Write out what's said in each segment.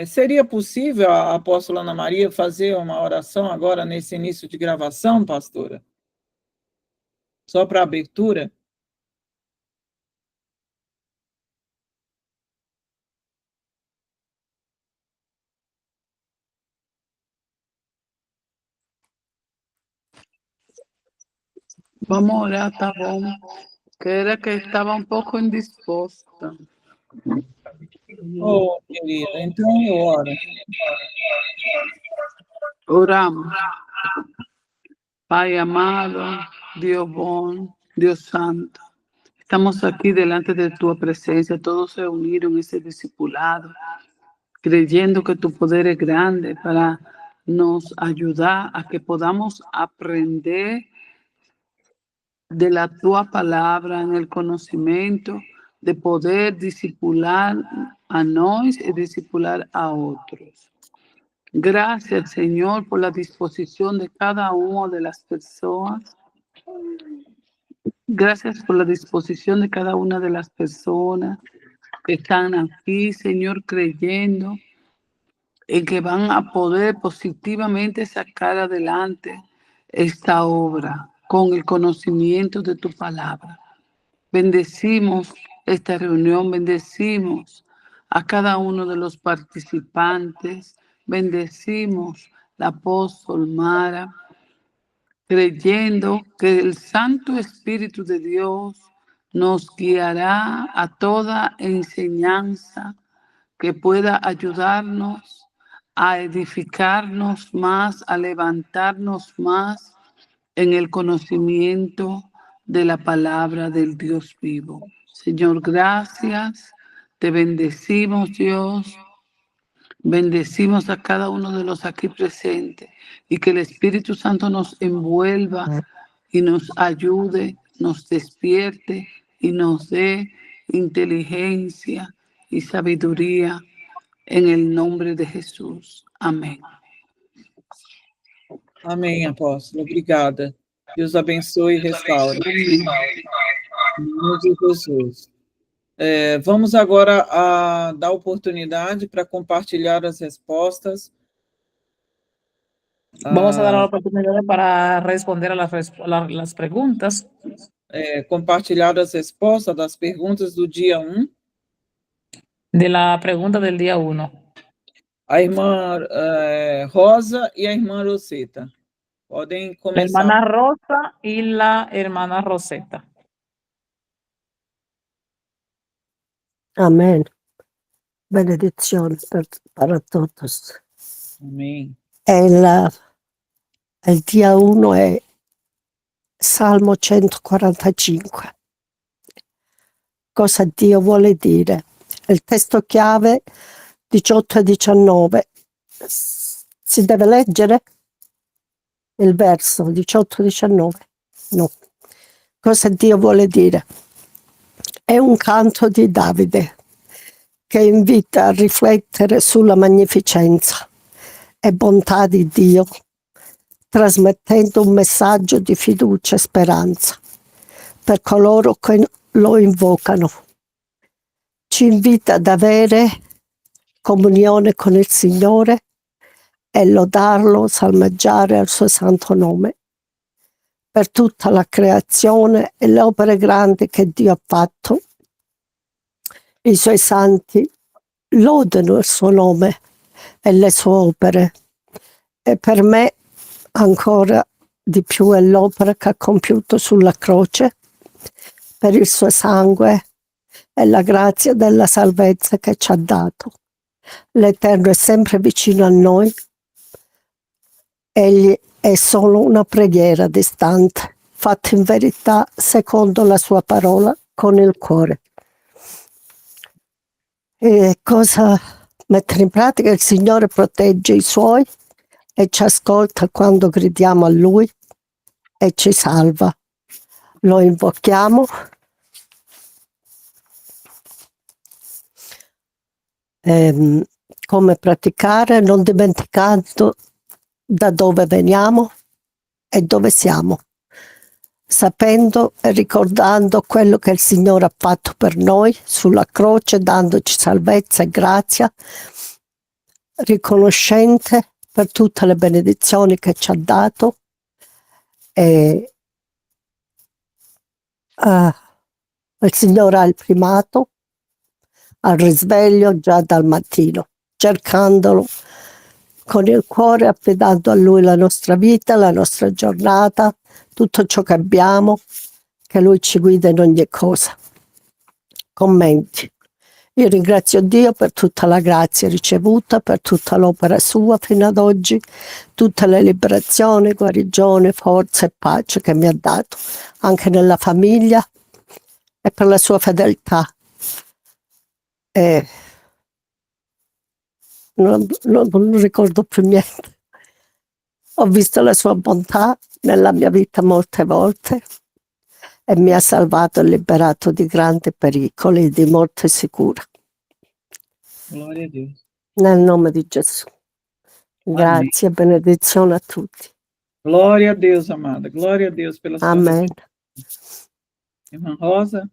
Seria possível a apóstola Ana Maria fazer uma oração agora nesse início de gravação, pastora? Só para abertura? Vamos a orar, tá bom? Que era que estava um pouco indisposta. Oh, querida, então eu oro. Oramos. Pai amado, Dios bom, Dios santo, estamos aquí delante de tu presencia, todos se unieron en ese discipulado, creyendo que tu poder es grande para nos ayudar a que podamos aprender de la tua palabra en el conocimiento, de poder discipular a nosotros y discipular a otros. Gracias, Señor, por la disposición de cada una de las personas. Gracias por la disposición de cada una de las personas que están aquí, Señor, creyendo en que van a poder positivamente sacar adelante esta obra con el conocimiento de tu palabra. Bendecimos esta reunión, bendecimos a cada uno de los participantes, bendecimos la apóstol Mara, creyendo que el Santo Espíritu de Dios nos guiará a toda enseñanza que pueda ayudarnos a edificarnos más, a levantarnos más en el conocimiento de la palabra del Dios vivo. Señor, gracias. Te bendecimos, Dios. Bendecimos a cada uno de los aquí presentes y que el Espíritu Santo nos envuelva y nos ayude, nos despierte y nos dé inteligencia y sabiduría en el nombre de Jesús. Amém. Amém, apóstolo. Obrigada. Deus abençoe e restaure. Em nome de Jesus. Vamos agora dar oportunidade para compartilhar as respostas. Vamos a dar la oportunidad para responder a las preguntas. Compartilhar as respostas das perguntas do dia 1. De la pregunta del día 1. A irmã Rosa e a irmã Roseta. Podem começar. La hermana Rosa y la hermana Roseta. Amén. Benedizione para todos. Amém. Il dia 1 è Salmo 145. Cosa Dio vuole dire? Il testo chiave 18 e 19. Si deve leggere il verso 18 e 19? No. Cosa Dio vuole dire? È un canto di Davide che invita a riflettere sulla magnificenza e bontà di Dio, trasmettendo un messaggio di fiducia e speranza per coloro che lo invocano. Ci invita ad avere comunione con il Signore e lodarlo, salmeggiare al suo santo nome per tutta la creazione e le opere grandi che Dio ha fatto. I suoi santi lodano il suo nome e le sue opere, e per me ancora di più è l'opera che ha compiuto sulla croce per il suo sangue e la grazia della salvezza che ci ha dato. L'Eterno è sempre vicino a noi. Egli è solo una preghiera distante, fatta in verità secondo la sua parola con il cuore. E cosa mettere in pratica? Il Signore protegge i Suoi e ci ascolta quando gridiamo a Lui e ci salva. Lo invochiamo. Come praticare? Non dimenticando da dove veniamo e dove siamo, sapendo e ricordando quello che il Signore ha fatto per noi sulla croce, dandoci salvezza e grazia, riconoscente per tutte le benedizioni che ci ha dato e il Signore ha il primato al risveglio già dal mattino, cercandolo con il cuore, affidando a Lui la nostra vita, la nostra giornata, tutto ciò che abbiamo, che Lui ci guida in ogni cosa. Commenti. Io ringrazio Dio per tutta la grazia ricevuta, per tutta l'opera sua fino ad oggi, tutte le liberazioni, guarigione, forza e pace che mi ha dato, anche nella famiglia, e per la sua fedeltà. Non ricordo più niente. Ho visto la sua bontà nella mia vita molte volte e mi ha salvato e liberato di grandi pericoli, di morte sicura. Glória a Deus. Nel nome di Gesù. Grazie e benedizione a tutti. Glória a Deus, amada. Glória a Deus pela sua Amen. vida. Irmã Rosa.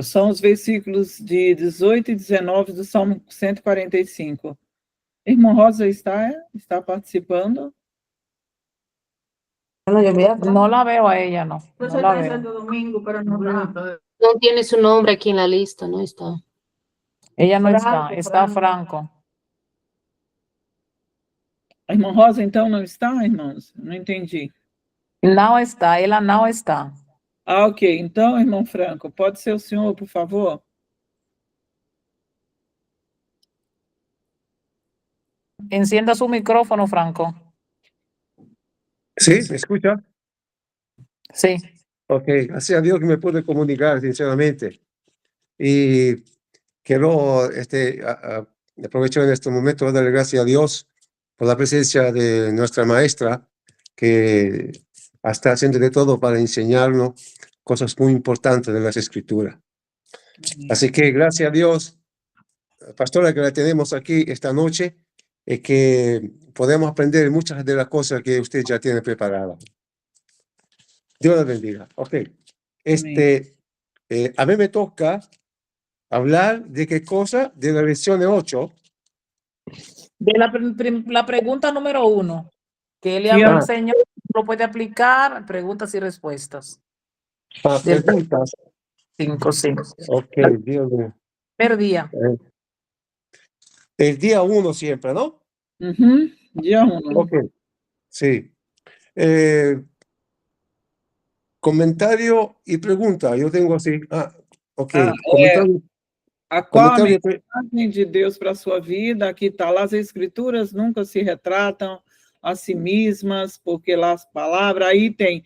São os versículos de 18 e 19 do Salmo 145. Irmã Rosa está participando? No la veo a ella, no. No la veo. No tiene su nombre aquí en la lista, no está. Ella no está, está Franco. A irmã Rosa, então, não está, irmãos? Não entendi. No está, ella no está. Ah, ok. Então, irmão Franco, pode ser o senhor, por favor? Encienda su micrófono, Franco. ¿Sí? ¿Me escucha? Sí. Ok, gracias a Dios que me pude comunicar, sinceramente. Y quiero aprovechar en este momento para darle gracias a Dios por la presencia de nuestra maestra, que está haciendo de todo para enseñarnos cosas muy importantes de las Escrituras. Así que gracias a Dios, pastora, que la tenemos aquí esta noche, es que podemos aprender muchas de las cosas que usted ya tiene preparadas. Dios la bendiga. Ok. A mí me toca hablar de qué cosa, de la lección 8. De la pregunta número 1, que él le Sí, enseñó, lo puede aplicar, preguntas y respuestas. Preguntas. 5, sí. Ok, Dios mío. Primer día. El día 1 siempre, ¿no? Dia 1. Ok. Sí. Comentario y pregunta. Yo tengo así. Ok. Comentario. A qual a Comentario. mensagem de Deus para a sua vida? Aqui está lá, as Escrituras nunca se retratam a si mesmas, porque lá as palavras, aí tem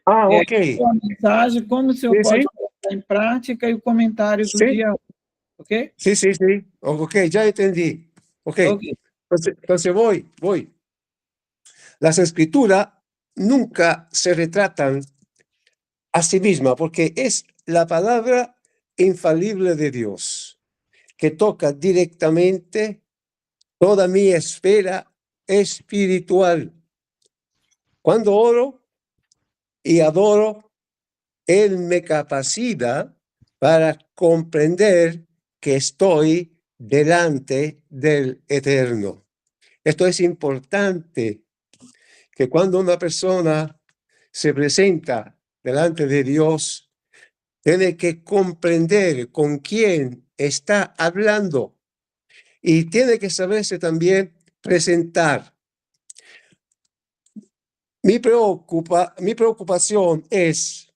Ok. a mensagem, como o senhor Sim, pode sim. colocar em prática e o comentário do Sim. dia 1, ok? Sí, sí, sí. Ok, ya entendí. Ok. Ok. Entonces voy. Las Escrituras nunca se retratan a sí mismas, porque es la palabra infalible de Dios, que toca directamente toda mi esfera espiritual. Cuando oro y adoro, Él me capacita para comprender que estoy delante del Eterno. Esto es importante, que cuando una persona se presenta delante de Dios, tiene que comprender con quién está hablando y tiene que saberse también presentar. Mi preocupación es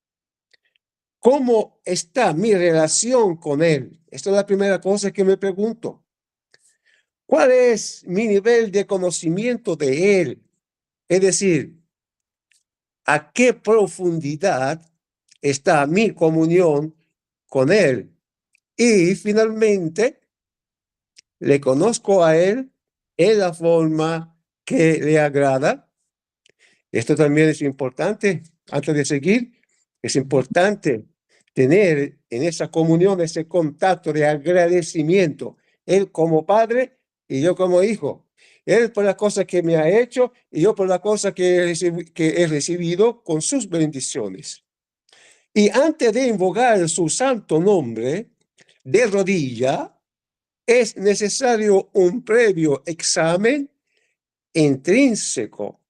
cómo está mi relación con Él. Esta es la primera cosa que me pregunto. ¿Cuál es mi nivel de conocimiento de Él? Es decir, ¿a qué profundidad está mi comunión con Él? Y finalmente, ¿le conozco a Él en la forma que le agrada? Esto también es importante. Antes de seguir, es importante tener en esa comunión ese contacto de agradecimiento. Él como Padre y yo como hijo. Él por las cosas que me ha hecho y yo por las cosas que he recibido con sus bendiciones. Y antes de invocar su santo nombre, de rodilla, es necesario un previo examen intrínseco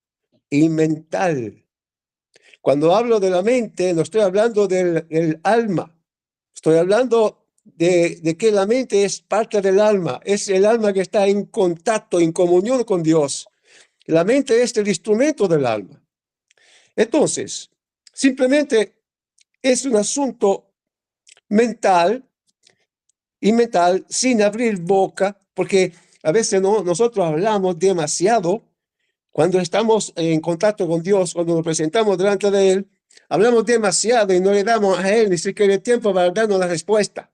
y mental. Cuando hablo de la mente, no estoy hablando del alma. Estoy hablando de que la mente es parte del alma. Es el alma que está en contacto, en comunión con Dios. La mente es el instrumento del alma. Entonces, simplemente es un asunto mental y mental sin abrir boca, porque a veces nosotros hablamos demasiado cuando estamos en contacto con Dios, cuando nos presentamos delante de Él, hablamos demasiado y no le damos a Él ni siquiera el tiempo para darnos la respuesta.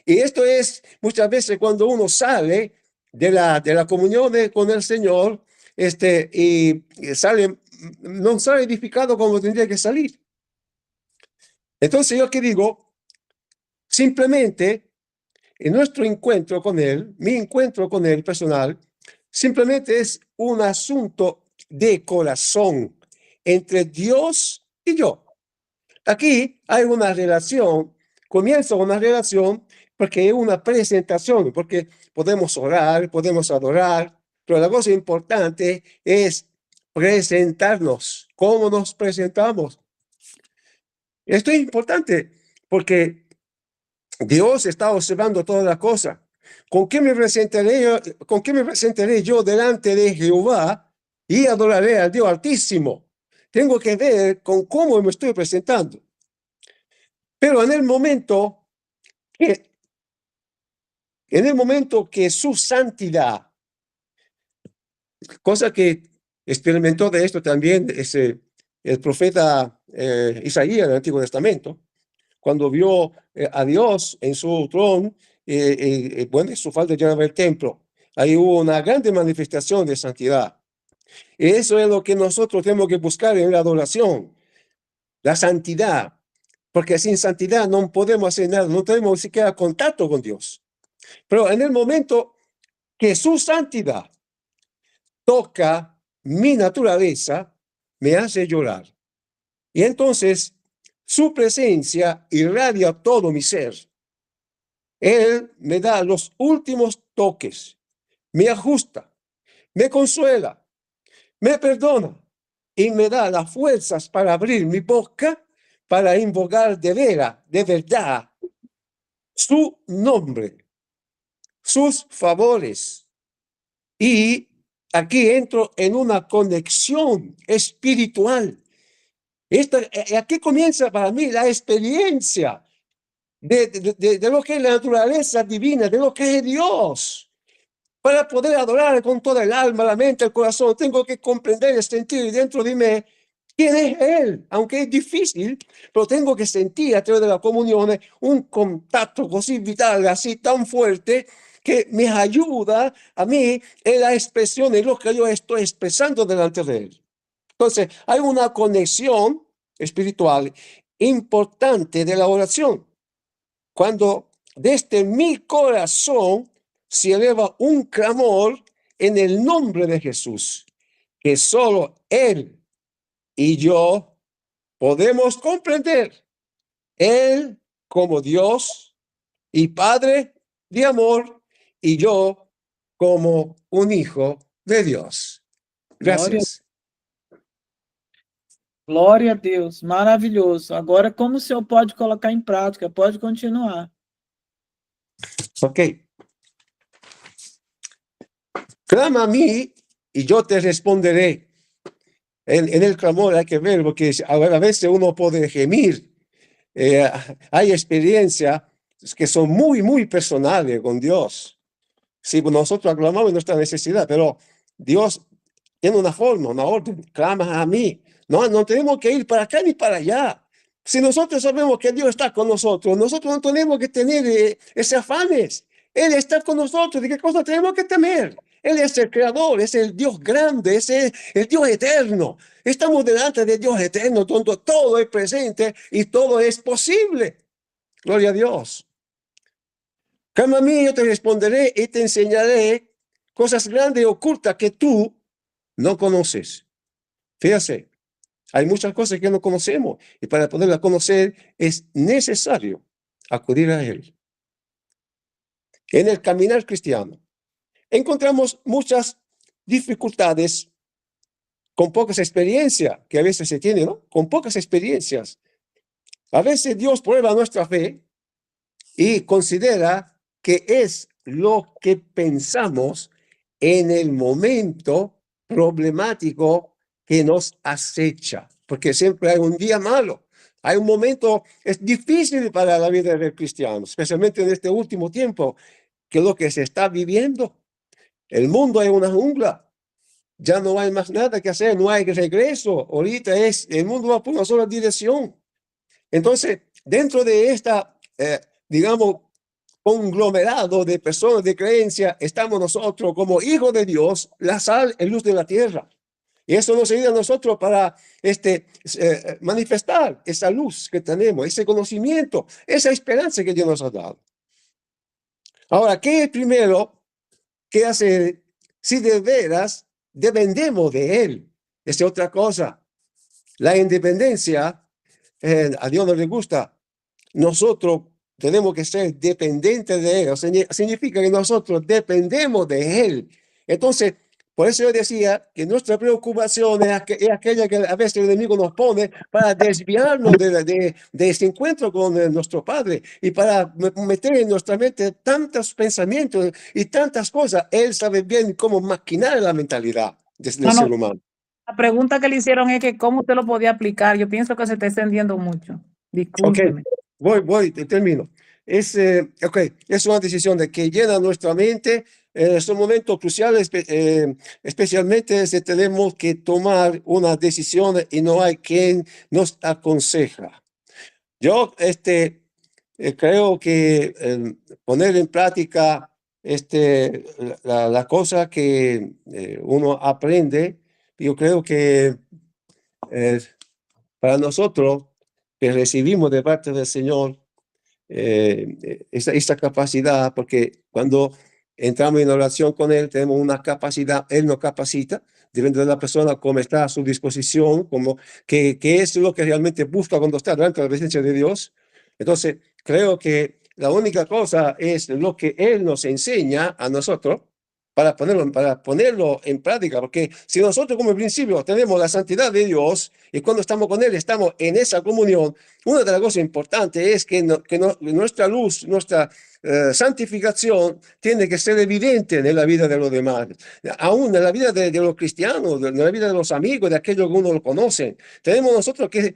Y esto es muchas veces cuando uno sale de la comunión con el Señor, y sale, no sale edificado como tendría que salir. Entonces yo que digo, simplemente en nuestro encuentro con Él, mi encuentro con Él personal, simplemente es un asunto de corazón entre Dios y yo. Aquí hay una relación, comienza una relación porque es una presentación, porque podemos orar, podemos adorar, pero la cosa importante es presentarnos. ¿Cómo nos presentamos? Esto es importante porque Dios está observando toda la cosa. ¿Con qué me presentaré yo delante de Jehová y adoraré al Dios Altísimo? Tengo que ver con cómo me estoy presentando. Pero en el momento que su santidad, cosa que experimentó de esto también el profeta Isaías en el Antiguo Testamento, cuando vio a Dios en su trono, bueno, su falta de llenar el templo, ahí hubo una grande manifestación de santidad. Y eso es lo que nosotros tenemos que buscar en la adoración, la santidad, porque sin santidad no podemos hacer nada, no tenemos ni siquiera contacto con Dios. Pero en el momento que su santidad toca mi naturaleza, me hace llorar. Y entonces su presencia irradia todo mi ser. Él me da los últimos toques, me ajusta, me consuela, me perdona y me da las fuerzas para abrir mi boca para invocar de verdad, su nombre, sus favores. Y aquí entro en una conexión espiritual. Aquí comienza para mí la experiencia de lo que es la naturaleza divina, de lo que es Dios. Para poder adorar con toda el alma, la mente, el corazón, tengo que comprender y sentir dentro de mí quién es Él, aunque es difícil, pero tengo que sentir a través de la comunión un contacto así vital, así tan fuerte, que me ayuda a mí en la expresión de lo que yo estoy expresando delante de Él. Entonces, hay una conexión espiritual importante de la oración. Cuando desde mi corazón se eleva un clamor en el nombre de Jesús, que solo Él y yo podemos comprender. Él como Dios y Padre de amor, y yo como un hijo de Dios. Gracias. Glória a Deus, maravilhoso. Agora, como o senhor pode colocar em prática? Pode continuar. Ok. Clama a mí y yo te responderé. En el clamor hay que ver, porque a veces uno puede gemir. Hay experiencias que son muy, muy personales con Dios. Si nosotros aclamamos nuestra necesidad, pero Dios tiene una forma, una orden. Clama a mí. No tenemos que ir para acá ni para allá. Si nosotros sabemos que Dios está con nosotros no tenemos que tener ese afanes. Él está con nosotros. ¿De qué cosa tenemos que temer? Él es el creador, es el Dios grande, es el Dios eterno. Estamos delante de Dios eterno, donde todo es presente y todo es posible. Gloria a Dios. Clama a mí, yo te responderé y te enseñaré cosas grandes y ocultas que tú no conoces. Fíjate, hay muchas cosas que no conocemos y para poderlas conocer es necesario acudir a Él. En el caminar cristiano encontramos muchas dificultades con pocas experiencias que a veces se tienen, ¿no? Con pocas experiencias. A veces Dios prueba nuestra fe y considera que es lo que pensamos en el momento problemático que nos acecha, porque siempre hay un día malo, hay un momento, es difícil para la vida del cristiano, especialmente en este último tiempo, que lo que se está viviendo, el mundo es una jungla, ya no hay más nada que hacer, no hay regreso, ahorita el mundo va por una sola dirección. Entonces, dentro de esta, digamos, conglomerado de personas de creencia, estamos nosotros como hijos de Dios, la sal y luz de la tierra. Y eso nos ayuda a nosotros para manifestar esa luz que tenemos, ese conocimiento, esa esperanza que Dios nos ha dado. Ahora, ¿qué es primero que hacer si de veras dependemos de Él? Es otra cosa. La independencia, a Dios no le gusta. Nosotros tenemos que ser dependientes de Él. O sea, significa que nosotros dependemos de Él. Entonces, por eso yo decía que nuestra preocupación es aquella que a veces el enemigo nos pone para desviarnos de ese encuentro con nuestro Padre y para meter en nuestra mente tantos pensamientos y tantas cosas. Él sabe bien cómo maquinar la mentalidad del ser humano. La pregunta que le hicieron es que cómo usted lo podía aplicar. Yo pienso que se está extendiendo mucho. Discúlpeme. Voy, termino. Es una decisión de que llena nuestra mente. Es un momento crucial, especialmente si tenemos que tomar una decisión y no hay quien nos aconseja. Yo creo que poner en práctica la cosa que uno aprende, yo creo que para nosotros que recibimos de parte del Señor esa capacidad, porque cuando entramos en oración con Él, tenemos una capacidad, Él nos capacita, depende de la persona cómo está a su disposición, como que es lo que realmente busca cuando está delante de la presencia de Dios. Entonces, creo que la única cosa es lo que Él nos enseña a nosotros para ponerlo en práctica, porque si nosotros como principio tenemos la santidad de Dios y cuando estamos con Él estamos en esa comunión, una de las cosas importantes es que nuestra luz, nuestra santificación tiene que ser evidente en la vida de los demás, aún en la vida de los cristianos, en la vida de los amigos, de aquellos que uno lo conoce. Tenemos nosotros que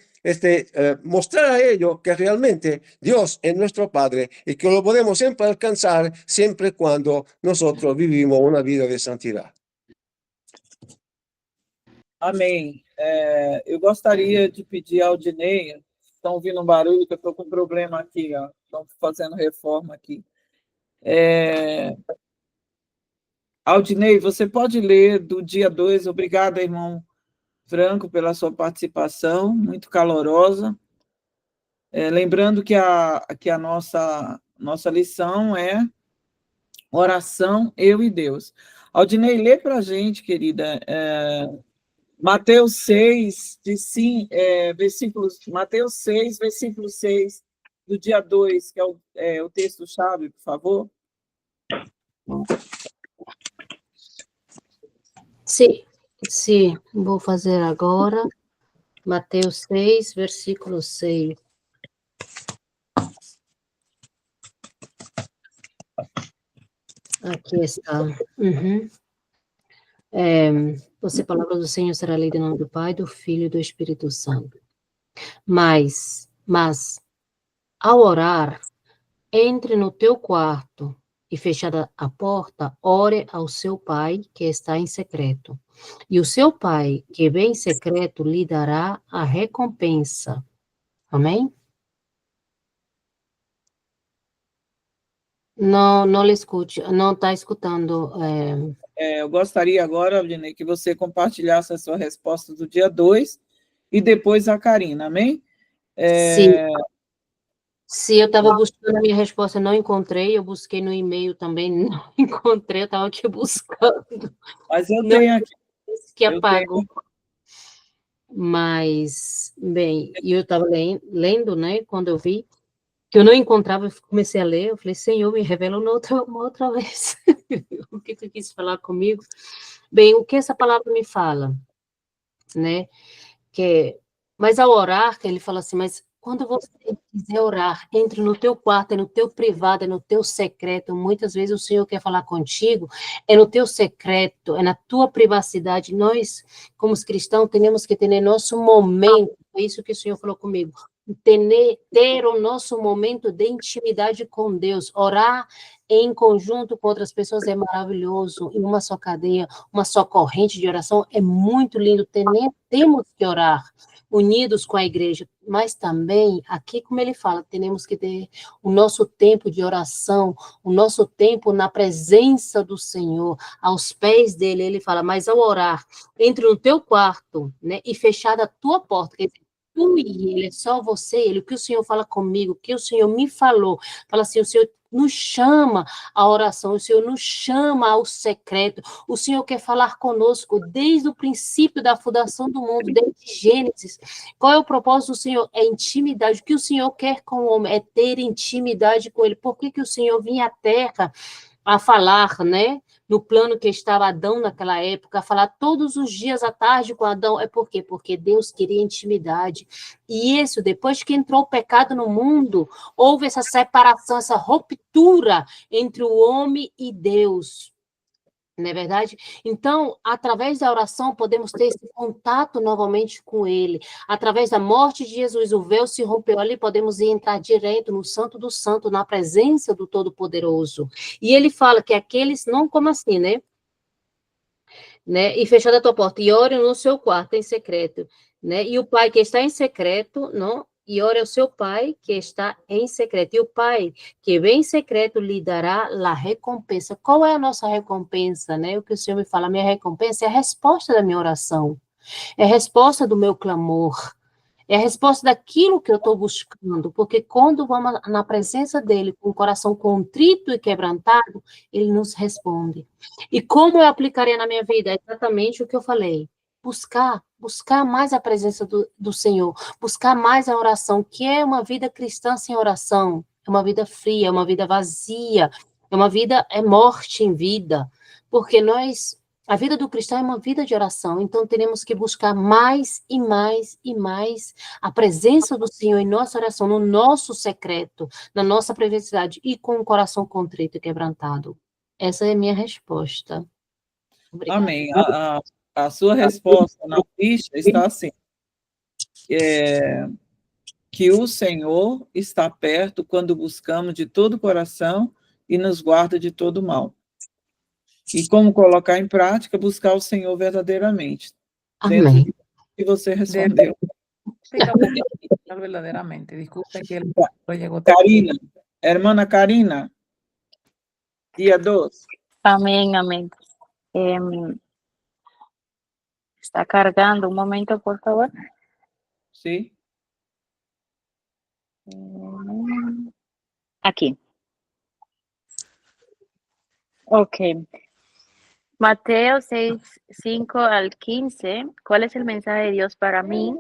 mostrar a ellos que realmente Dios es nuestro Padre y que lo podemos siempre alcanzar siempre cuando nosotros vivimos una vida de santidad. Amém. Eu gostaria de pedir ao Aldinei, estão ouvindo um barulho, que eu estou com um problema aqui, ó, estão fazendo reforma aqui. Aldinei, você pode ler do dia 2, obrigada, irmão Franco, pela sua participação, muito calorosa. Lembrando que a nossa lição é oração, eu e Deus. Aldinei, lê para a gente, querida, Mateus 6, Mateus 6, versículo 6, do dia 2, que é o texto-chave, por favor. Sim, vou fazer agora. Mateus 6, versículo 6. Aqui está. Você, palavra do Senhor, será lida em nome do Pai, do Filho e do Espírito Santo. Mas, ao orar, entre no teu quarto e fechada a porta, ore ao seu Pai que está em secreto. E o seu Pai que vem em secreto lhe dará a recompensa. Amém? Não lhe escute, não está escutando. Eu gostaria agora, Aldinei, que você compartilhasse a sua resposta do dia 2 e depois a Karina, amém? Se eu estava buscando a minha resposta, não encontrei, eu busquei no e-mail também, não encontrei, eu estava aqui buscando. Mas eu Não, tenho aqui. que Eu apagou. tenho. Mas, bem, eu estava lendo, né, quando eu vi, que eu não encontrava, eu comecei a ler, eu falei, Senhor, me revela uma outra vez. O que tu quis falar comigo? Bem, o que essa palavra me fala, né? Mas ao orar, que ele fala assim, mas quando você quiser orar, entre no teu quarto, é no teu privado, é no teu secreto. Muitas vezes o Senhor quer falar contigo, é no teu secreto, é na tua privacidade. Nós, como os cristãos, temos que ter nosso momento, é isso que o Senhor falou comigo, ter o nosso momento de intimidade com Deus, orar em conjunto com outras pessoas é maravilhoso, em uma só cadeia, uma só corrente de oração, é muito lindo, temos que orar unidos com a igreja, mas também, aqui como ele fala, temos que ter o nosso tempo de oração, o nosso tempo na presença do Senhor, aos pés dele, ele fala, mas ao orar, entre no teu quarto, né, e fechada a tua porta, quer dizer, tu e ele, é só você e ele, o que o Senhor fala comigo, o que o Senhor me falou, fala assim, o Senhor nos chama à oração, o Senhor nos chama ao secreto, o Senhor quer falar conosco desde o princípio da fundação do mundo, desde Gênesis. Qual é o propósito do Senhor? É intimidade. O que o Senhor quer com o homem é ter intimidade com ele. Por que o Senhor vinha à terra a falar, né? No plano que estava Adão naquela época, a falar todos os dias à tarde com Adão. É por quê? Porque Deus queria intimidade. E isso, depois que entrou o pecado no mundo, houve essa separação, essa ruptura entre o homem e Deus. Não é verdade? Então, através da oração, podemos ter esse contato novamente com Ele. Através da morte de Jesus, o véu se rompeu ali, podemos entrar direto no Santo do Santo, na presença do Todo-Poderoso. E ele fala que aqueles, não como assim, né? E fechada a tua porta, e ore no seu quarto em secreto, né? E o pai que está em secreto, não? E ore ao seu pai que está em secreto. E o pai que vem em secreto lhe dará a recompensa. Qual é a nossa recompensa, né? O que o Senhor me fala, a minha recompensa é a resposta da minha oração, é a resposta do meu clamor, é a resposta daquilo que eu estou buscando, porque quando vamos na presença dele, com o coração contrito e quebrantado, ele nos responde. E como eu aplicaria na minha vida? É exatamente o que eu falei. Buscar mais a presença do Senhor, buscar mais a oração, que é uma vida cristã sem oração, é uma vida fria, é uma vida vazia, é morte em vida, porque a vida do cristão é uma vida de oração, então teremos que buscar mais e mais e mais a presença do Senhor em nossa oração, no nosso secreto, na nossa privacidade e com o coração contrito e quebrantado. Essa é a minha resposta. Obrigada. Amém. A sua resposta na ficha está assim: que o Senhor está perto quando buscamos de todo o coração e nos guarda de todo mal. E como colocar em prática, buscar o Senhor verdadeiramente. Dentro Amém. do que você respondeu. Verdaderamente. Disculpe que el llegó. Karina, hermana Karina, día 2. Amén, amén. Está cargando. Un momento, por favor. Sí. Aquí. Ok. Mateo 6, 5 al 15. ¿Cuál es el mensaje de Dios para mí?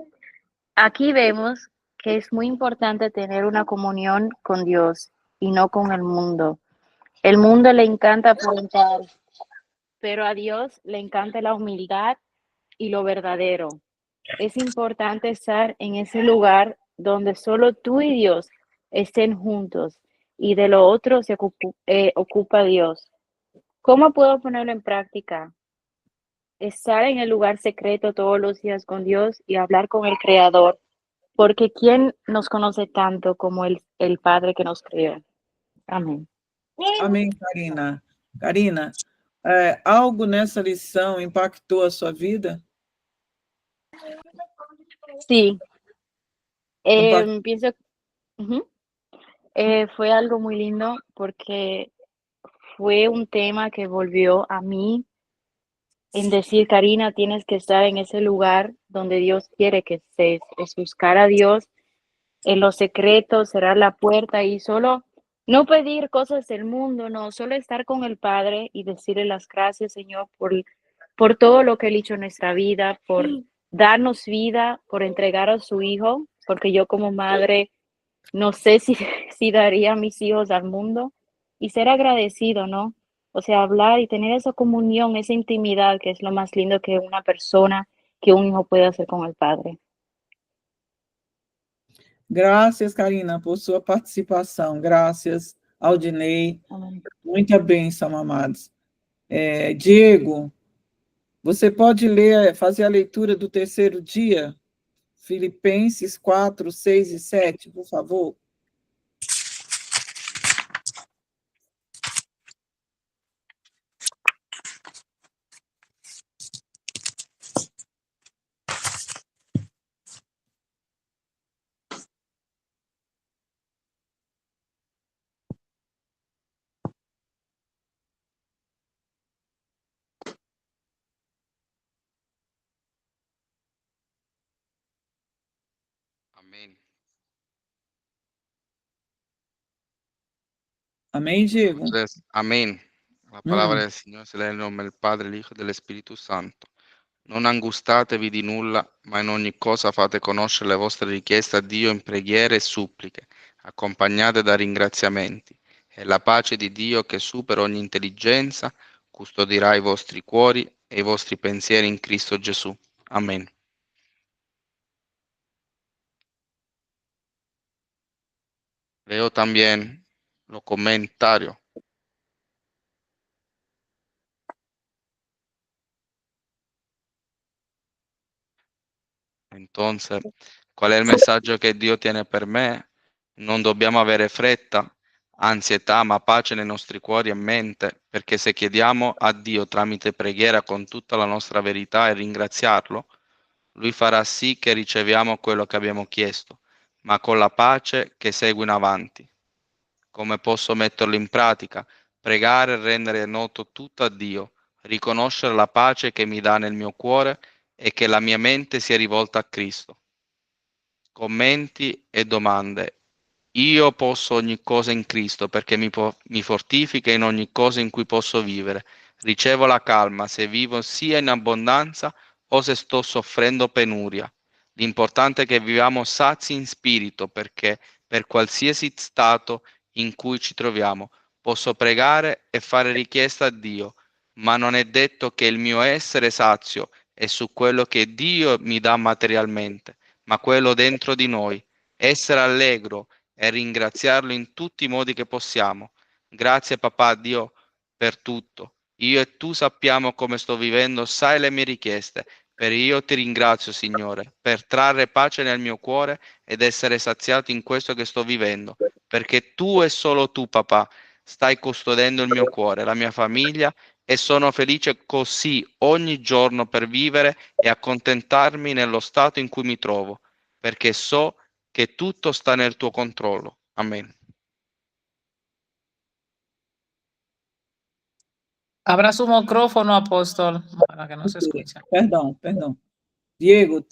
Aquí vemos que es muy importante tener una comunión con Dios y no con el mundo. El mundo le encanta aparentar, pero a Dios le encanta la humildad y lo verdadero. Es importante estar en ese lugar donde solo tú y Dios estén juntos y de lo otro se ocupa Dios. ¿Cómo puedo ponerlo en práctica? Estar en el lugar secreto todos los días con Dios y hablar con el Creador, porque ¿quién nos conoce tanto como el Padre que nos creó? Amém. Amém, Karina. Karina, algo nessa lição impactou a sua vida? Sí, pienso, fue algo muy lindo porque fue un tema que volvió a mí en decir, Karina, tienes que estar en ese lugar donde Dios quiere que estés, es buscar a Dios en lo secreto, cerrar la puerta y solo no pedir cosas del mundo, no, solo estar con el Padre y decirle las gracias, Señor, por todo lo que Él hizo en nuestra vida, por darnos vida, por entregar a su Hijo, porque yo como madre no sé si, si daría a mis hijos al mundo y ser agradecido, ¿no? O sea, hablar y tener esa comunión, esa intimidad, que es lo más lindo que una persona, que un hijo puede hacer con el Padre. Graças, Karina, por sua participação. Graças, Aldinei. Amén. Muita bênção, amados. Diego, você pode ler, fazer a leitura do terceiro dia? Filipenses 4, 6 e 7, por favor. Amén. Amém, Diego? Entonces, amén. La palabra del Signore si nel nome del Padre, dell'Hijo e dell'Spirito Santo. Non angustatevi di nulla, ma in ogni cosa fate conoscere le vostre richieste a Dio in preghiere e suppliche, accompagnate da ringraziamenti. E la pace di Dio, che supera ogni intelligenza, custodirà i vostri cuori e i vostri pensieri in Cristo Gesù. Amén. Veo también los comentarios. Entonces, qual è il messaggio che Dio tiene per me? Non dobbiamo avere fretta, ansietà, ma pace nei nostri cuori e mente, perché se chiediamo a Dio tramite preghiera con tutta la nostra verità e ringraziarlo, Lui farà sì che riceviamo quello che abbiamo chiesto, ma con la pace che segue in avanti. Come posso metterlo in pratica? Pregare e rendere noto tutto a Dio, riconoscere la pace che mi dà nel mio cuore e che la mia mente sia rivolta a Cristo. Commenti e domande. Io posso ogni cosa in Cristo perché mi fortifica in ogni cosa in cui posso vivere. Ricevo la calma se vivo sia in abbondanza o se sto soffrendo penuria. L'importante è che viviamo sazi in spirito perché per qualsiasi stato in cui ci troviamo posso pregare e fare richiesta a Dio, ma non è detto che il mio essere sazio è su quello che Dio mi dà materialmente, ma quello dentro di noi. Essere allegro e ringraziarlo in tutti i modi che possiamo. Grazie papà Dio per tutto. Io e tu sappiamo come sto vivendo, sai le mie richieste. Per io ti ringrazio Signore per trarre pace nel mio cuore ed essere saziato in questo che sto vivendo, perché tu e solo tu papà stai custodendo il mio cuore, la mia famiglia e sono felice così ogni giorno per vivere e accontentarmi nello stato in cui mi trovo, perché so che tutto sta nel tuo controllo. Amen. Abra su micrófono, apóstol, para que no se escuche. Perdão. Diego,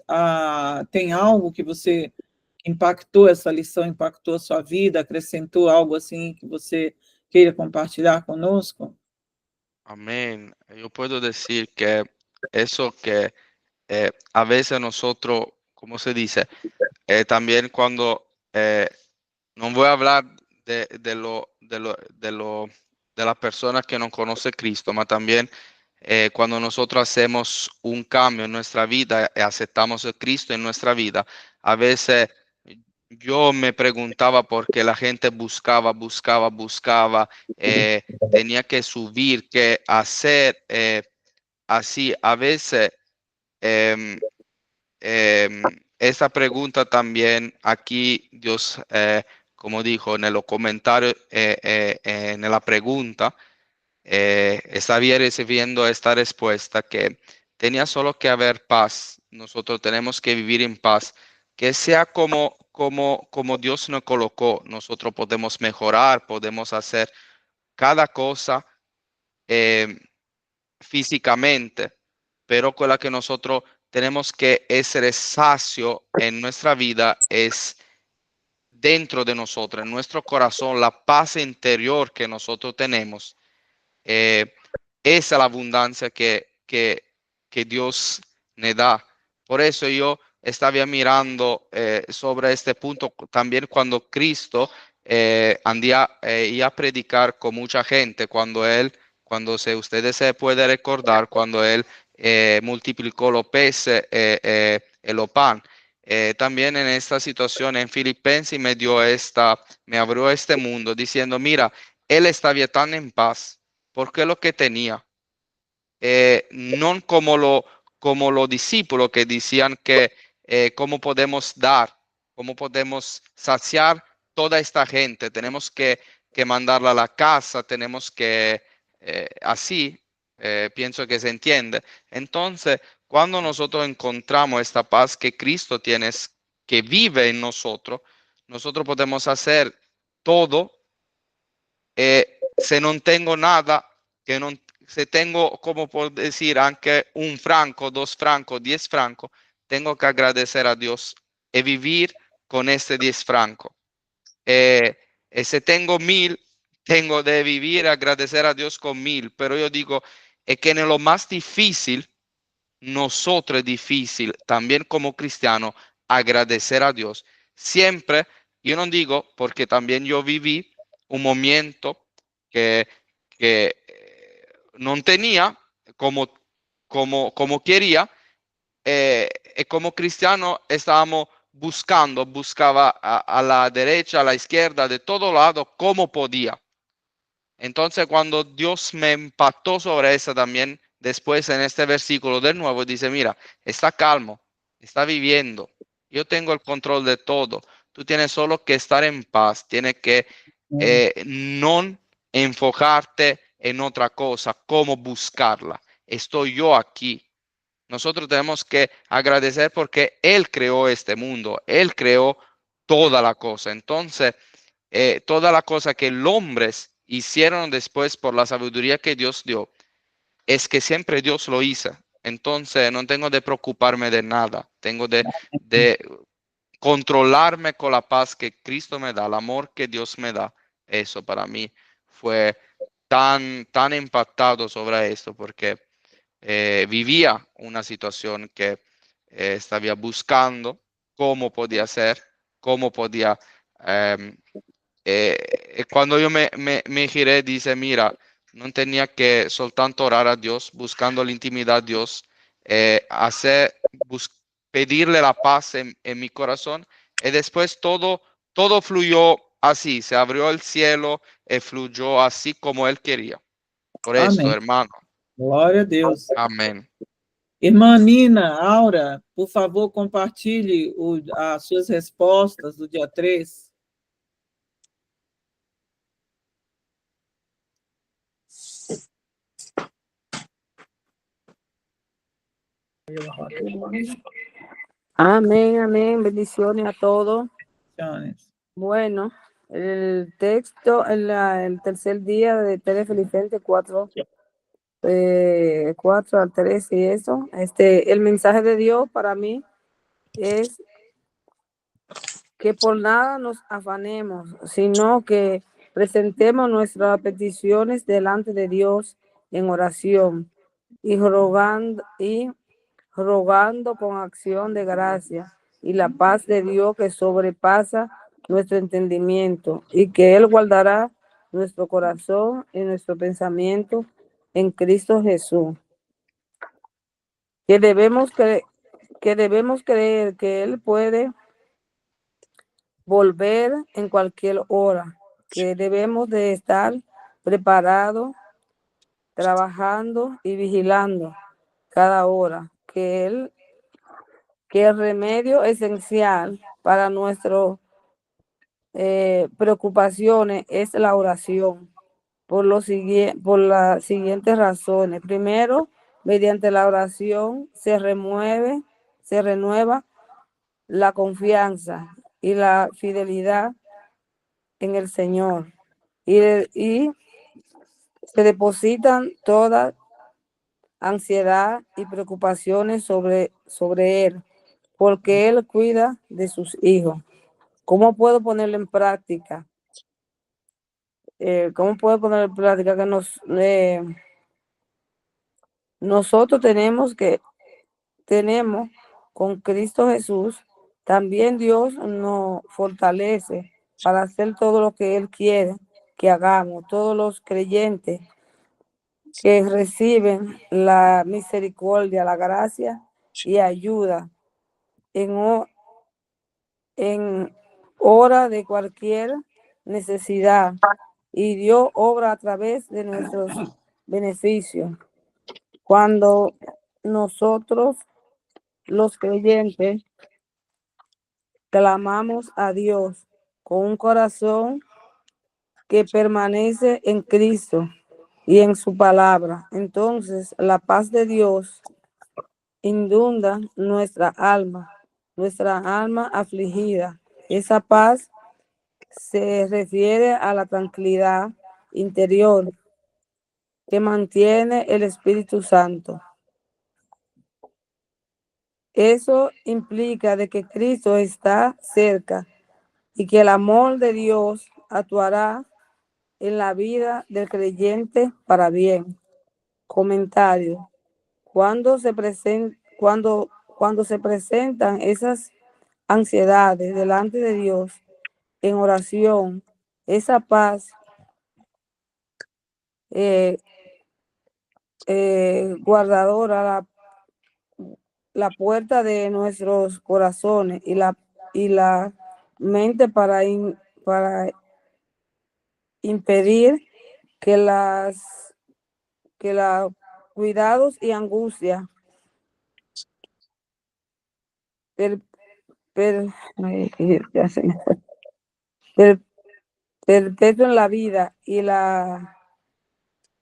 tem algo que você impactou, essa lição impactou a sua vida, acrescentou algo assim que você queira compartilhar conosco? Amén. Yo puedo decir que eso que a veces nosotros, ¿cómo se dice? También cuando, no voy a hablar de las personas que no conocen Cristo, pero también cuando nosotros hacemos un cambio en nuestra vida y aceptamos a Cristo en nuestra vida, a veces yo me preguntaba por qué la gente buscaba, tenía que subir, que hacer así. A veces esa pregunta también aquí Dios, como dijo en los comentarios, en la pregunta, estaba recibiendo esta respuesta que tenía solo que haber paz. Nosotros tenemos que vivir en paz, que sea como Dios nos colocó. Nosotros podemos mejorar, podemos hacer cada cosa físicamente, pero con la que nosotros tenemos que ser sacio en nuestra vida es dentro de nosotros, en nuestro corazón, la paz interior que nosotros tenemos, esa es la abundancia que Dios me da. Por eso yo estaba mirando sobre este punto también cuando Cristo andía iba a predicar con mucha gente, cuando ustedes se pueden recordar, cuando él multiplicó los peces y los pan. También en esta situación en Filipenses me abrió este mundo diciendo, mira, él estaba tan en paz porque lo que tenía, no como los discípulos que decían que cómo podemos dar, cómo podemos saciar toda esta gente, tenemos que mandarla a la casa, tenemos que así, pienso que se entiende. Entonces, cuando nosotros encontramos esta paz que Cristo tiene, que vive en nosotros podemos hacer todo. Se non tengo nada, se tengo, como por decir, anche un franco, 2 francos, 10 francos, tengo que agradecer a Dios y vivir con este 10 francos. Si tengo 1000, tengo de vivir, agradecer a Dios con 1000, pero yo digo, es que en lo más difícil, nosotros es difícil, también como cristiano, agradecer a Dios. Siempre, yo no digo, porque también yo viví un momento que no tenía como quería, y como cristiano estábamos buscaba a la derecha, a la izquierda, de todo lado, como podía. Entonces, cuando Dios me impactó sobre eso también, después en este versículo de nuevo, dice, mira, está calmo, está viviendo, yo tengo el control de todo, tú tienes solo que estar en paz, tienes que no enfocarte en otra cosa, cómo buscarla. Estoy yo aquí. Nosotros tenemos que agradecer porque Él creó este mundo, Él creó toda la cosa. Entonces, toda la cosa que los hombres hicieron después por la sabiduría que Dios dio, es que siempre Dios lo hizo. Entonces, no tengo de preocuparme de nada. Tengo de controlarme con la paz que Cristo me da, el amor que Dios me da. Eso para mí fue tan impactado sobre esto porque vivía una situación que estaba buscando cómo podía ser, cómo podía. Cuando yo me giré, dice, mira, no tenía que soltanto orar a Dios, buscando la intimidad a Dios, pedirle la paz en mi corazón, y después todo fluyó así, se abrió el cielo y fluyó así como Él quería. Por esto, Amém. hermano. Glória a Deus. Amén. Irmã Nina, Aura, por favor, compartilhe as suas respostas do dia 3. Amén, amén. Bendiciones a todos. Bendiciones. Bueno, el texto, el tercer día de Filipenses 4, 4 al 3 y eso. El mensaje de Dios para mí es que por nada nos afanemos, sino que presentemos nuestras peticiones delante de Dios en oración y rogando con acción de gracia, y la paz de Dios que sobrepasa nuestro entendimiento, y que Él guardará nuestro corazón y nuestro pensamiento en Cristo Jesús. Que debemos creer que Él puede volver en cualquier hora, que debemos de estar preparados, trabajando y vigilando cada hora, que el remedio esencial para nuestras preocupaciones es la oración, por las siguientes razones. Primero, mediante la oración se renueva la confianza y la fidelidad en el Señor, y se depositan toda ansiedad y preocupaciones sobre Él, porque Él cuida de sus hijos. ¿Cómo puedo ponerlo en práctica? ¿Cómo puedo ponerlo en práctica? Que nosotros tenemos con Cristo Jesús, también Dios nos fortalece para hacer todo lo que Él quiere que hagamos. Todos los creyentes que reciben la misericordia, la gracia y ayuda en hora de cualquier necesidad, y Dios obra a través de nuestros beneficios. Cuando nosotros, los creyentes, clamamos a Dios con un corazón que permanece en Cristo y en su palabra, entonces la paz de Dios inunda nuestra alma afligida. Esa paz se refiere a la tranquilidad interior que mantiene el Espíritu Santo. Eso implica de que Cristo está cerca y que el amor de Dios actuará en la vida del creyente para bien. Comentario. Cuando se presentan esas ansiedades delante de Dios en oración, esa paz guardadora la puerta de nuestros corazones y la mente para impedir que los cuidados y angustia perpetúen la vida y la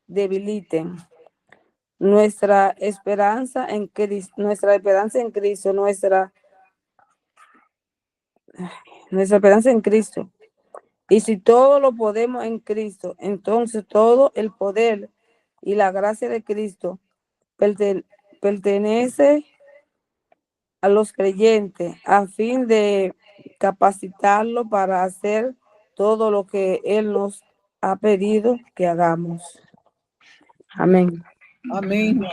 debiliten. Nuestra esperanza en Cristo, nuestra esperanza en Cristo. Y si todo lo podemos en Cristo, entonces todo el poder y la gracia de Cristo pertenece a los creyentes a fin de capacitarlo para hacer todo lo que Él nos ha pedido que hagamos. Amém. Amém, irmão.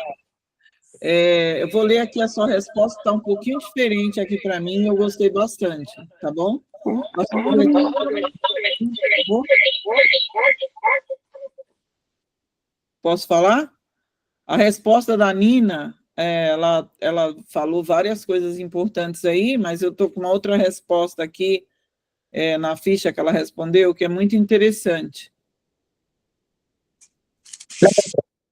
Eu vou ler aqui a sua resposta, está um pouquinho diferente aqui para mim, eu gostei bastante, tá bom? Posso falar? A resposta da Nina, ela falou várias coisas importantes aí, mas eu estou com uma outra resposta aqui na ficha que ela respondeu, que é muito interessante.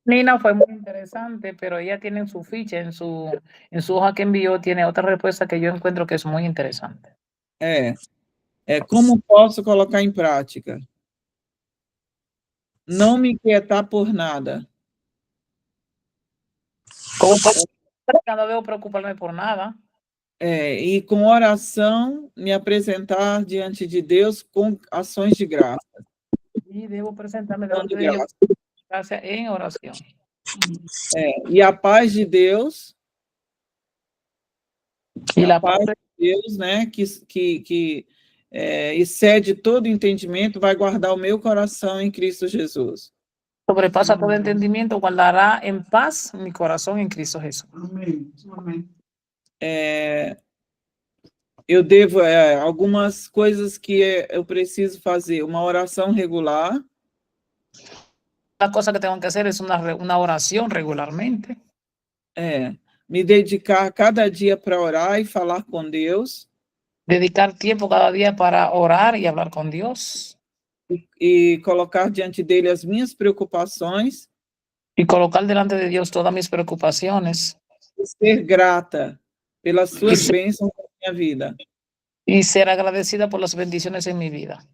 Nina fue muy interesante, pero ella tiene en su ficha, en su hoja que envió, tiene otra respuesta que yo encuentro que es muy interesante. Como posso colocar em prática? Não me inquietar por nada. No debo preocuparme por nada. E com oração me apresentar diante de Deus com ações de graça. Y debo presentarme delante de Dios en oración. E a paz de Deus, paz de Deus, né, que excede todo entendimento, vai guardar o meu coração em Cristo Jesus. Sobrepasa todo entendimiento, guardará en paz mi corazón en Cristo Jesús. Amén. Eu devo algumas coisas que eu preciso fazer, uma oração regular. La cosa que tengo que hacer es una oración regularmente. Me dedicar cada dia para orar e falar com Deus. Dedicar tiempo cada día para orar y hablar con Dios. E colocar diante dele as minhas preocupações. Y colocar delante de Dios todas mis preocupaciones. E ser grata pelas suas bênçãos na minha vida. Y ser agradecida por las bendiciones en mi vida.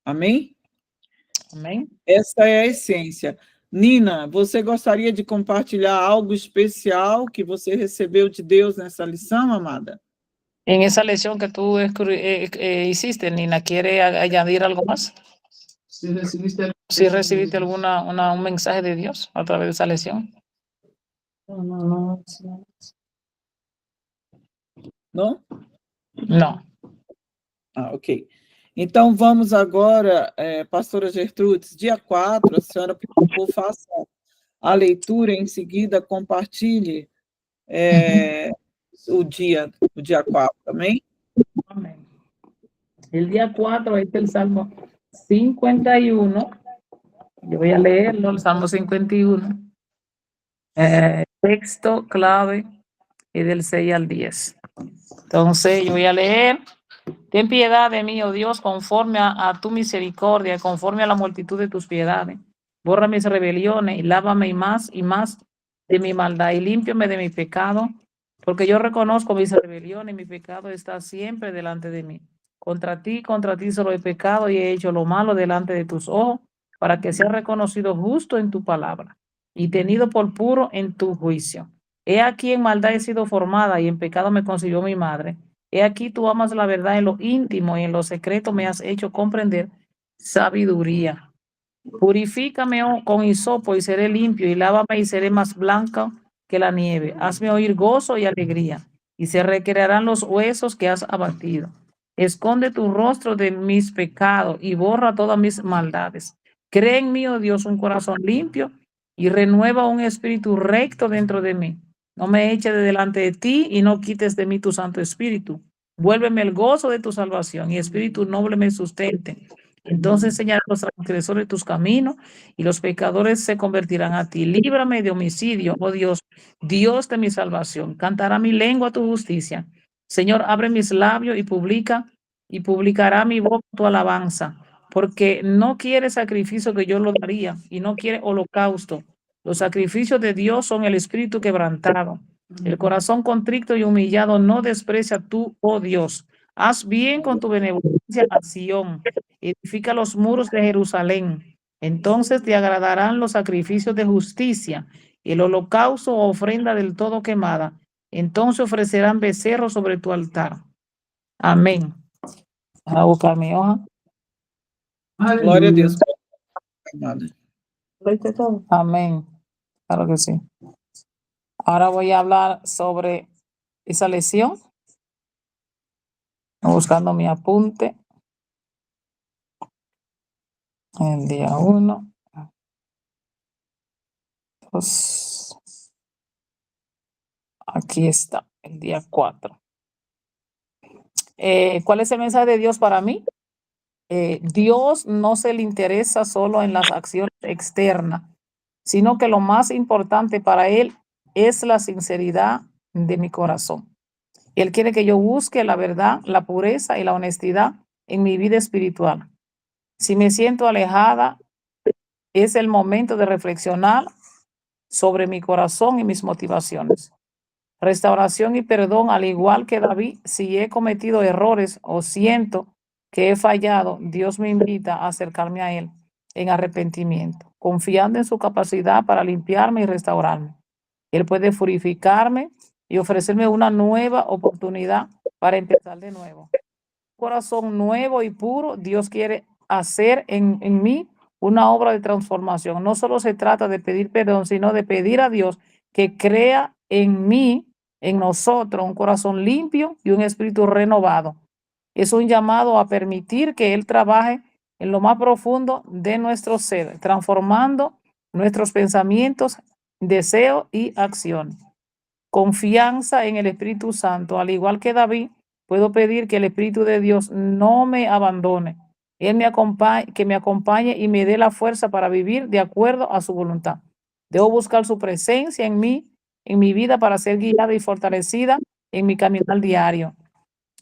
Amém? Amém. Essa é a essência. Nina, você gostaria de compartilhar algo especial que você recebeu de Deus nessa lição, amada? En esa lección que tú hiciste, Nina, ¿quiere añadir algo más? Si recibiste un mensaje de Dios a través de esa lección. No. No. Ok. Então, vamos agora, pastora Gertrudes, dia 4, a senhora, por favor, faça a leitura, em seguida compartilhe o dia 4, amém? Amén. El día 4 es el Salmo 51. Yo voy a leerlo, el Salmo 51. Texto clave es del 6 al 10. Entonces, yo voy a leer. Ten piedad de mí, oh Dios, conforme a tu misericordia, conforme a la multitud de tus piedades. Borra mis rebeliones y lávame y más de mi maldad y límpiame de mi pecado, porque yo reconozco mis rebeliones y mi pecado está siempre delante de mí. Contra ti solo he pecado y he hecho lo malo delante de tus ojos, para que sea reconocido justo en tu palabra y tenido por puro en tu juicio. He aquí en maldad he sido formada y en pecado me concibió mi madre. He aquí tú amas la verdad en lo íntimo y en lo secreto me has hecho comprender sabiduría. Purifícame con hisopo y seré limpio, y lávame y seré más blanco que la nieve. Hazme oír gozo y alegría, y se recrearán los huesos que has abatido. Esconde tu rostro de mis pecados y borra todas mis maldades. Crea en mí, oh Dios, un corazón limpio y renueva un espíritu recto dentro de mí. No me eches de delante de ti y no quites de mí tu Santo Espíritu. Vuélveme el gozo de tu salvación y espíritu noble me sustente. Entonces enseñaré a los transgresores tus caminos y los pecadores se convertirán a ti. Líbrame de homicidio, oh Dios, Dios de mi salvación. Cantará mi lengua tu justicia. Señor, abre mis labios y publicará mi boca tu alabanza, porque no quiere sacrificio que yo lo daría y no quiere holocausto. Los sacrificios de Dios son el espíritu quebrantado. El corazón contrito y humillado no desprecia tú, oh Dios. Haz bien con tu benevolencia a Sión. Edifica los muros de Jerusalén. Entonces te agradarán los sacrificios de justicia, el holocausto o ofrenda del todo quemada. Entonces ofrecerán becerros sobre tu altar. Amén. A buscar mi hoja. Glória a Deus. Amada. Amén. Claro que sí. Ahora voy a hablar sobre esa lección. Buscando mi apunte. El día 1. Pues, aquí está, el día 4. ¿Cuál es el mensaje de Dios para mí? Dios no se le interesa solo en las acciones externas, sino que lo más importante para Él es la sinceridad de mi corazón. Él quiere que yo busque la verdad, la pureza y la honestidad en mi vida espiritual. Si me siento alejada, es el momento de reflexionar sobre mi corazón y mis motivaciones. Restauración y perdón, al igual que David, si he cometido errores o siento que he fallado, Dios me invita a acercarme a Él en arrepentimiento, confiando en su capacidad para limpiarme y restaurarme. Él puede purificarme y ofrecerme una nueva oportunidad para empezar de nuevo. Un corazón nuevo y puro, Dios quiere hacer en mí una obra de transformación. No solo se trata de pedir perdón, sino de pedir a Dios que crea en mí, en nosotros, un corazón limpio y un espíritu renovado. Es un llamado a permitir que Él trabaje en lo más profundo de nuestro ser, transformando nuestros pensamientos, deseos y acciones. Confianza en el Espíritu Santo. Al igual que David, puedo pedir que el Espíritu de Dios no me abandone. Él que me acompañe y me dé la fuerza para vivir de acuerdo a su voluntad. Debo buscar su presencia en mí, en mi vida, para ser guiada y fortalecida en mi caminar diario.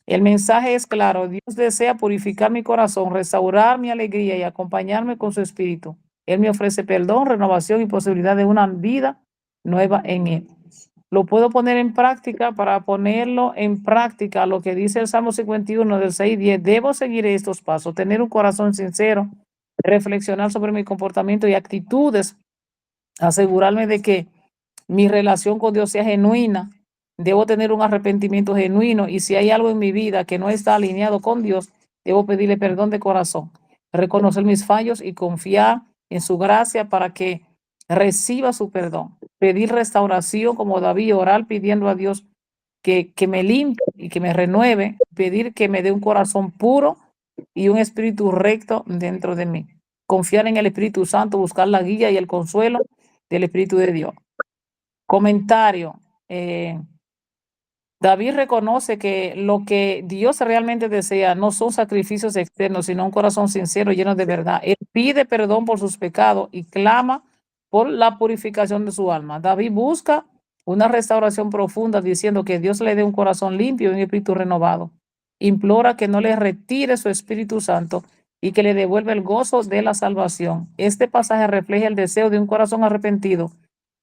El mensaje es claro. Dios desea purificar mi corazón, restaurar mi alegría y acompañarme con su Espíritu. Él me ofrece perdón, renovación y posibilidad de una vida nueva en Él. Lo puedo poner en práctica. Para ponerlo en práctica, lo que dice el Salmo 51 del 6 y 10, debo seguir estos pasos, tener un corazón sincero, reflexionar sobre mi comportamiento y actitudes, asegurarme de que mi relación con Dios sea genuina, debo tener un arrepentimiento genuino y si hay algo en mi vida que no está alineado con Dios, debo pedirle perdón de corazón, reconocer mis fallos y confiar en su gracia para que reciba su perdón. Pedir restauración como David, orar pidiendo a Dios que me limpie y que me renueve, pedir que me dé un corazón puro y un espíritu recto dentro de mí. Confiar en el Espíritu Santo, buscar la guía y el consuelo del Espíritu de Dios. Comentario. David reconoce que lo que Dios realmente desea no son sacrificios externos, sino un corazón sincero, lleno de verdad. Él pide perdón por sus pecados y clama por la purificación de su alma. David busca una restauración profunda, diciendo que Dios le dé un corazón limpio y un espíritu renovado. Implora que no le retire su Espíritu Santo y que le devuelva el gozo de la salvación. Este pasaje refleja el deseo de un corazón arrepentido,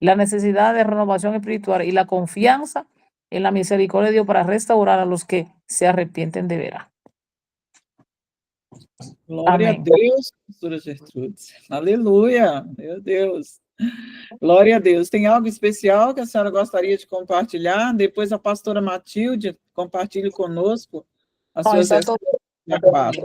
la necesidad de renovación espiritual y la confianza en la misericordia de Dios para restaurar a los que se arrepienten de veras. Glória Amém. a Deus, pastora Gertrudes. Aleluia, meu Deus. Glória a Deus. Tem algo especial que a senhora gostaria de compartilhar? Depois a pastora Matilde compartilhe conosco as Não, suas está todo- respostas na quadra.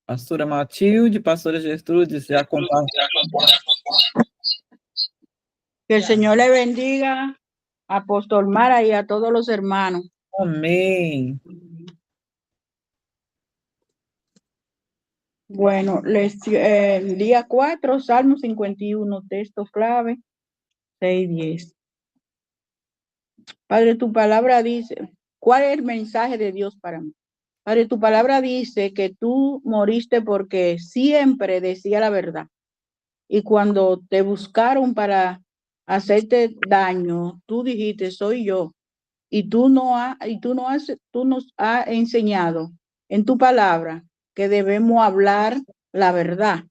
Pastora Matilde, pastora Gertrudes, já compartilha. Que el Señor le bendiga a Apóstol Mara y a todos los hermanos. Amém. Bueno, día 4, Salmo 51, texto clave, 6:10. Padre, tu palabra dice, ¿cuál es el mensaje de Dios para mí? Padre, tu palabra dice que tú moriste porque siempre decía la verdad. Y cuando te buscaron para hacerte daño, tú dijiste, soy yo. Y tú nos has enseñado en tu palabra que debemos hablar la verdad.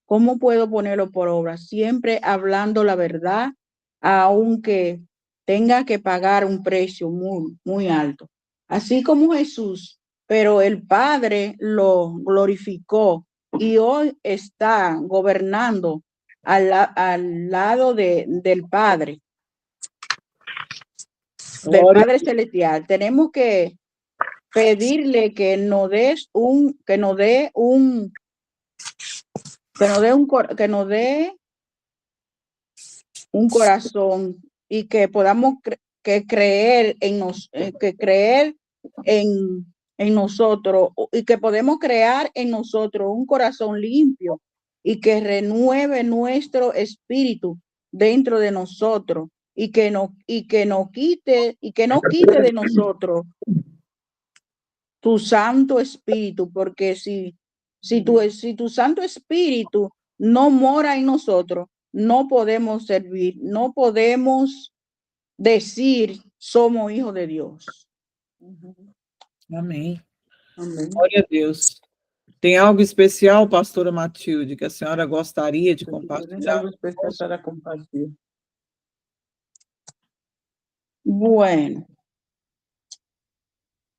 ¿Cómo puedo ponerlo por obra? Siempre hablando la verdad, aunque tenga que pagar un precio muy, muy alto. Así como Jesús, pero el Padre lo glorificó y hoy está gobernando al lado del Padre. Del Glória Padre Celestial. Tenemos que pedirle que nos dé un corazón y que podamos creer en nosotros y que podemos crear en nosotros un corazón limpio y que renueve nuestro espíritu dentro de nosotros y que no quite de nosotros tu Santo Espíritu, porque si tu Santo Espíritu no mora en nosotros, no podemos servir, no podemos decir somos hijos de Dios. Amém. Amém. Glória a Deus. Tem algo especial, pastora Matilde, que a senhora gostaria de compartilhar? Algo especial para compartir. Bueno,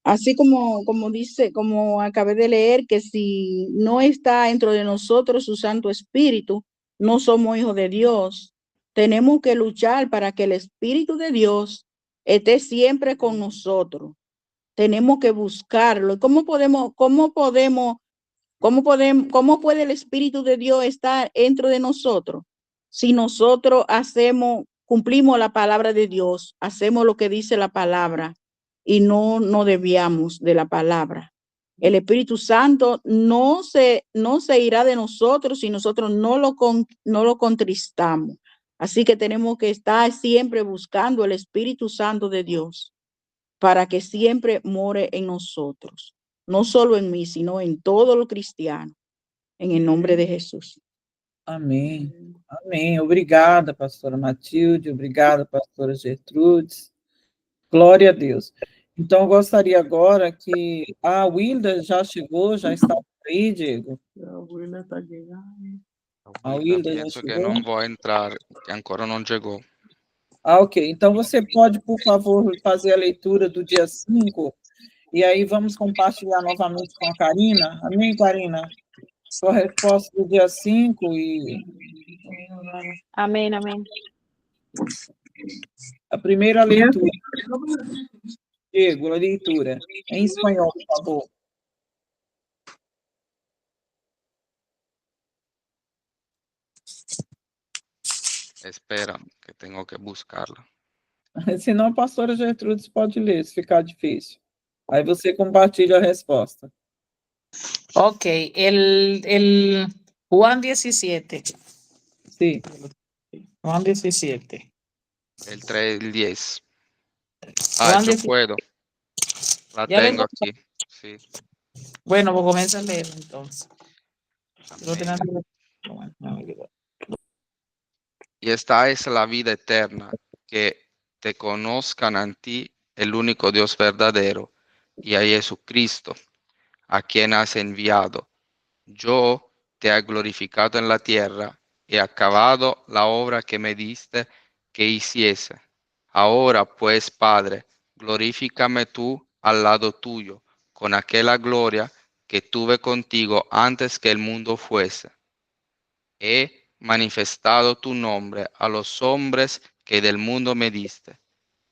así como acabé de leer, que si no está dentro de nosotros su Santo Espíritu, no somos hijos de Dios. Tenemos que luchar para que el Espíritu de Dios esté siempre con nosotros. Tenemos que buscarlo. ¿Cómo puede el Espíritu de Dios estar dentro de nosotros? Si nosotros cumplimos la palabra de Dios, hacemos lo que dice la palabra y no desviamos de la palabra. El Espíritu Santo no se irá de nosotros si nosotros no lo contristamos. Así que tenemos que estar siempre buscando el Espíritu Santo de Dios para que siempre more en nosotros. No solo en mí, sino en todos los cristianos. En el nombre de Jesús. Amém. Amém. Obrigada, pastora Matilde. Obrigada, pastora Gertrudes. Glória a Deus. Então, eu gostaria agora que a Wilda já chegou, já está aí, Diego. A Wilda já Penso che chegou. non può entrare, che ancora non chegou. Ah, ok. Então, você pode, por favor, fazer a leitura do dia 5, e aí vamos compartilhar novamente com a Karina. Amém, Karina? Sua resposta do dia 5 e... Amén, amén. A primeira leitura. Diego, a leitura. Em espanhol, por favor. Espera, que tengo que buscarla. Senão a pastora Gertrudes pode ler, se ficar difícil. Aí você compartilha a resposta. Ok, el Juan 17. Sí. Juan 17. El 3, el 10. Juan Yo 17. puedo. La Ya lo tengo encontré. aquí. Sí. Bueno, pues comienza a leer entonces. Lo Amén. tenés- Bueno, no me olvidó. Y esta es la vida eterna, que te conozcan a ti, el único Dios verdadero, y a Jesucristo, a quien has enviado. Yo te he glorificado en la tierra, he acabado la obra que me diste que hiciese. Ahora pues, Padre, glorifícame tú al lado tuyo, con aquella gloria que tuve contigo antes que el mundo fuese. He manifestado tu nombre a los hombres que del mundo me diste.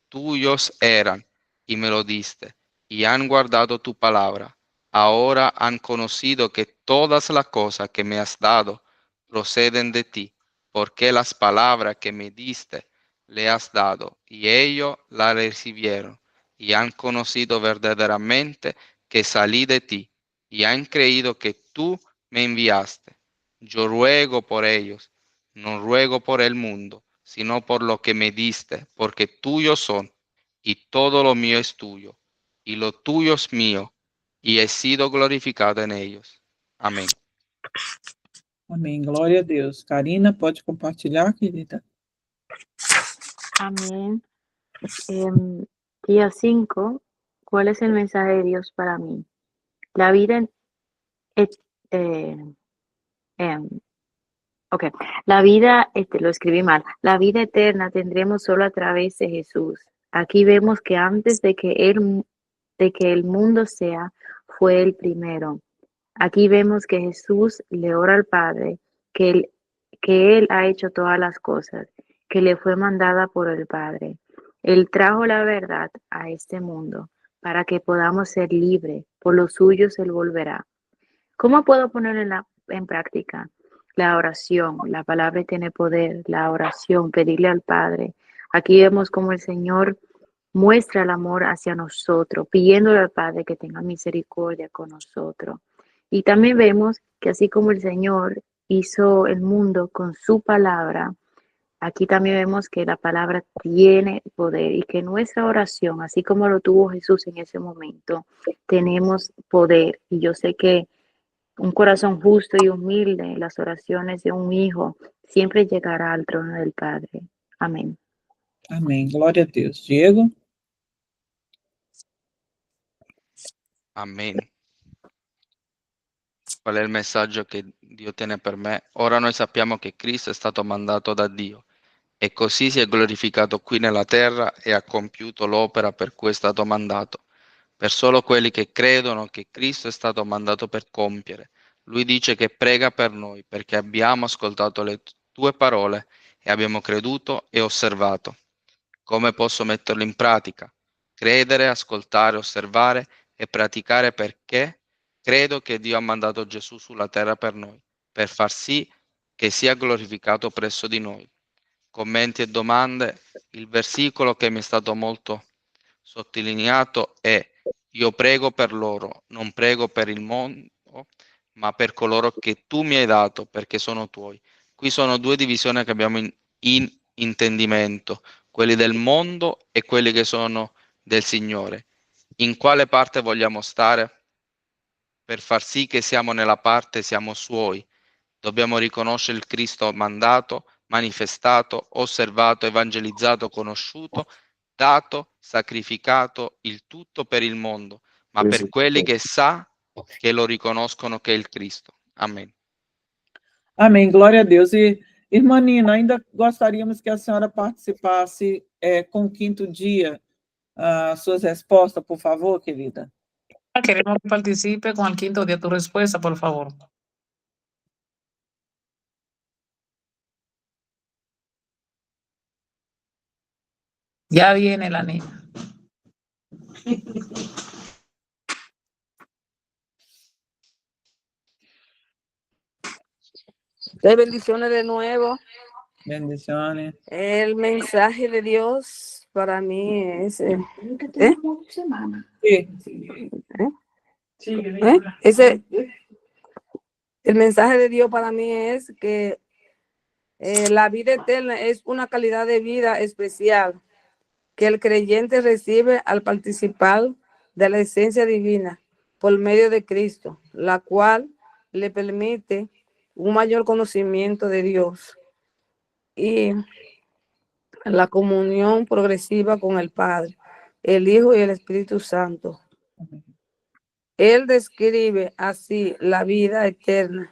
Tuyos eran y me lo diste, y han guardado tu palabra. Ahora han conocido que todas las cosas que me has dado proceden de ti, porque las palabras que me diste le has dado, y ellos la recibieron, y han conocido verdaderamente que salí de ti, y han creído que tú me enviaste. Yo ruego por ellos, no ruego por el mundo, sino por lo que me diste, porque tuyos son, y todo lo mío es tuyo, y lo tuyo es mío, y he sido glorificado en ellos. Amén. Amém. Glória a Deus. Karina, pode compartilhar, querida? Amén. Día 5. ¿Cuál es el mensaje de Dios para mí? La vida, et- eh, em, ok, la vida, lo escribí mal. La vida eterna tendremos solo a través de Jesús. Aquí vemos que antes de que el mundo sea, fue el primero. Aquí vemos que Jesús le ora al Padre, que él ha hecho todas las cosas, que le fue mandada por el Padre. Él trajo la verdad a este mundo para que podamos ser libres. Por los suyos Él volverá. ¿Cómo puedo poner en práctica? La oración, la palabra tiene poder, la oración, pedirle al Padre. Aquí vemos cómo el Señor muestra el amor hacia nosotros, pidiéndole al Padre que tenga misericordia con nosotros. Y también vemos que así como el Señor hizo el mundo con su palabra, aquí también vemos que la palabra tiene poder y que nuestra oración, así como lo tuvo Jesús en ese momento, tenemos poder. Y yo sé que un corazón justo y humilde, las oraciones de un hijo, siempre llegará al trono del Padre. Amén. Amém. Glória a Deus. Diego? Amen. Qual è il messaggio che Dio tiene per me? Ora noi sappiamo che Cristo è stato mandato da Dio e così si è glorificato qui nella terra e ha compiuto l'opera per cui è stato mandato. Per solo quelli che credono che Cristo è stato mandato per compiere. Lui dice che prega per noi perché abbiamo ascoltato le tue parole e abbiamo creduto e osservato. Come posso metterlo in pratica? Credere, ascoltare, osservare e praticare perché credo che Dio ha mandato Gesù sulla terra per noi, per far sì che sia glorificato presso di noi. Commenti e domande? Il versicolo che mi è stato molto sottolineato è: io prego per loro, non prego per il mondo, ma per coloro che tu mi hai dato, perché sono tuoi. Qui sono due divisioni che abbiamo in intendimento, quelli del mondo e quelli che sono del Signore. In quale parte vogliamo stare? Per far sì che siamo nella parte, siamo suoi. Dobbiamo riconoscere il Cristo mandato, manifestato, osservato, evangelizzato, conosciuto, dato, sacrificato, il tutto per il mondo, ma per quelli che sa che lo riconoscono che è il Cristo. Amen. Amém. Glória a Deus. E, irmã Nina, ainda gostaríamos que a senhora participasse com o quinto dia, suas respostas, por favor, querida. Queremos que participe con el quinto día tu respuesta, por favor. Ya viene la niña. Bendiciones de nuevo. Bendiciones. El mensaje de Dios para mí es... Sí. El mensaje de Dios para mí es que la vida eterna es una calidad de vida especial que el creyente recibe al participar de la esencia divina por medio de Cristo, la cual le permite un mayor conocimiento de Dios y la comunión progresiva con el Padre, el Hijo y el Espíritu Santo. Él describe así la vida eterna,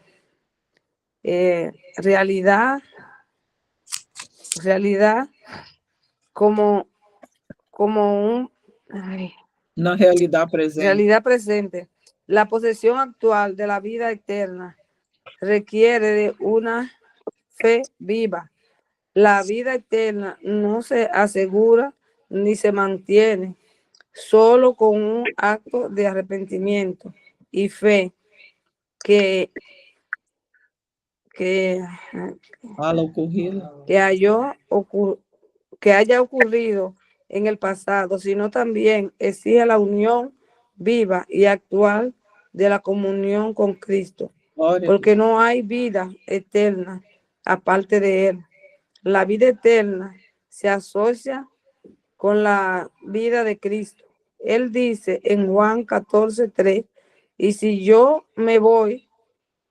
realidad como Una realidad presente. realidad presente. La posesión actual de la vida eterna requiere de una fe viva. La vida eterna no se asegura ni se mantiene solo con un acto de arrepentimiento y fe que haya ocurrido en el pasado, sino también exige la unión viva y actual de la comunión con Cristo, porque no hay vida eterna aparte de Él. La vida eterna se asocia con la vida de Cristo. Él dice en Juan 14:3, y si yo me voy,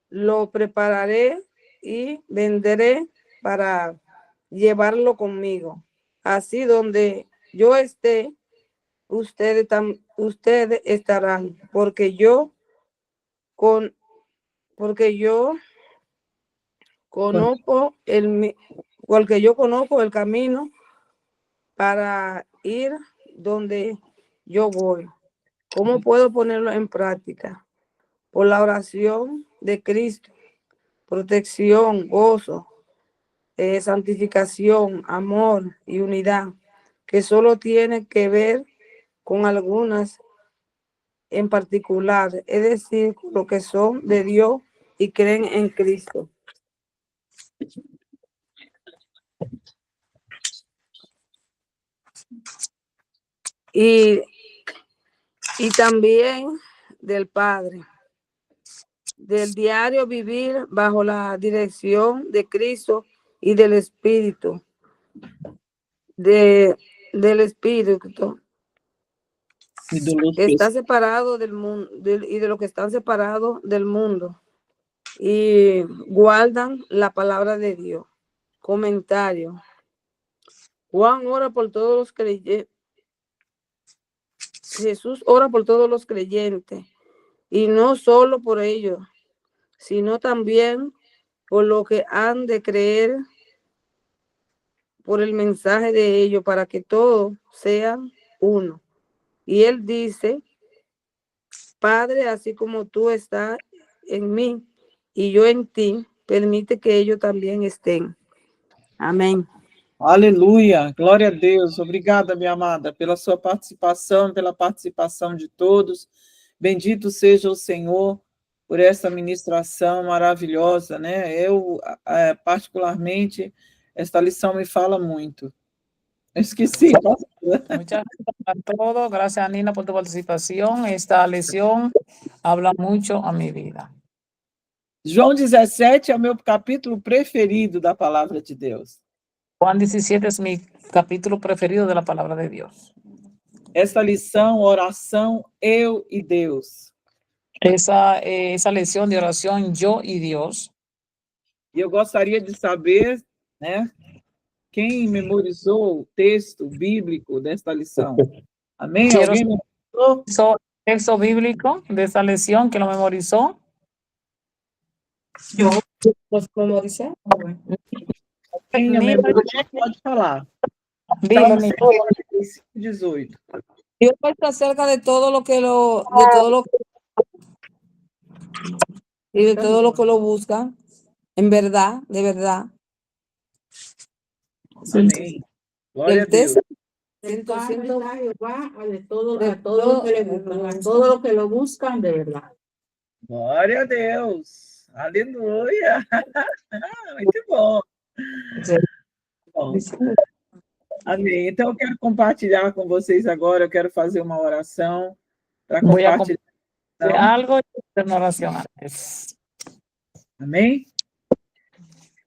lo prepararé y vendré para llevarlo conmigo. Así donde yo esté, ustedes estarán, porque yo conozco el camino para ir donde yo voy. ¿Cómo puedo ponerlo en práctica? Por la oración de Cristo, protección, gozo, santificación, amor y unidad, que solo tiene que ver con algunas en particular, es decir, con lo que son de Dios y creen en Cristo. Y también del Padre, del diario vivir bajo la dirección de Cristo y del Espíritu, del Espíritu que está separado del mundo y de los que están separados del mundo y guardan la palabra de Dios. Comentario. Juan ora por todos los creyentes. Jesús ora por todos los creyentes y no solo por ellos, sino también por lo que han de creer por el mensaje de ellos, para que todos sean uno. Y él dice: Padre, así como tú estás en mí y yo en ti, permite que ellos también estén. Amém. Aleluia, glória a Deus. Obrigada, minha amada, pela sua participação, pela participação de todos. Bendito seja o Senhor por essa ministração maravilhosa, né? Eu, particularmente, esta lição me fala muito. Esqueci. Muchas gracias a todos. Gracias, Nina, por tu participación. Esta lección habla mucho a mi vida. João 17 é o meu capítulo preferido da palavra de Deus. Juan 17 es mi capítulo preferido de la palabra de Dios. Esta lição, oração, eu e Deus. Esa lección de oración, yo y Dios. E eu gostaria de saber, né, quem memorizou o texto bíblico desta lição. Amém? Alguém memorizou? Texto bíblico de esa lección que lo memorizó. Yo los memoricé. Pode falar. Dilo, 18. Dios está cerca de todo lo que lo buscan, en verdad, de verdad. Amém. Glória a Deus. Todo lo que lo buscan de verdad. Glória a Deus. Aleluia. Muito bom. Bom, amém. Então, eu quero compartilhar com vocês agora, eu quero fazer uma oração para Voy a compartilhar. compartir algo y hacer una oración antes. Amém?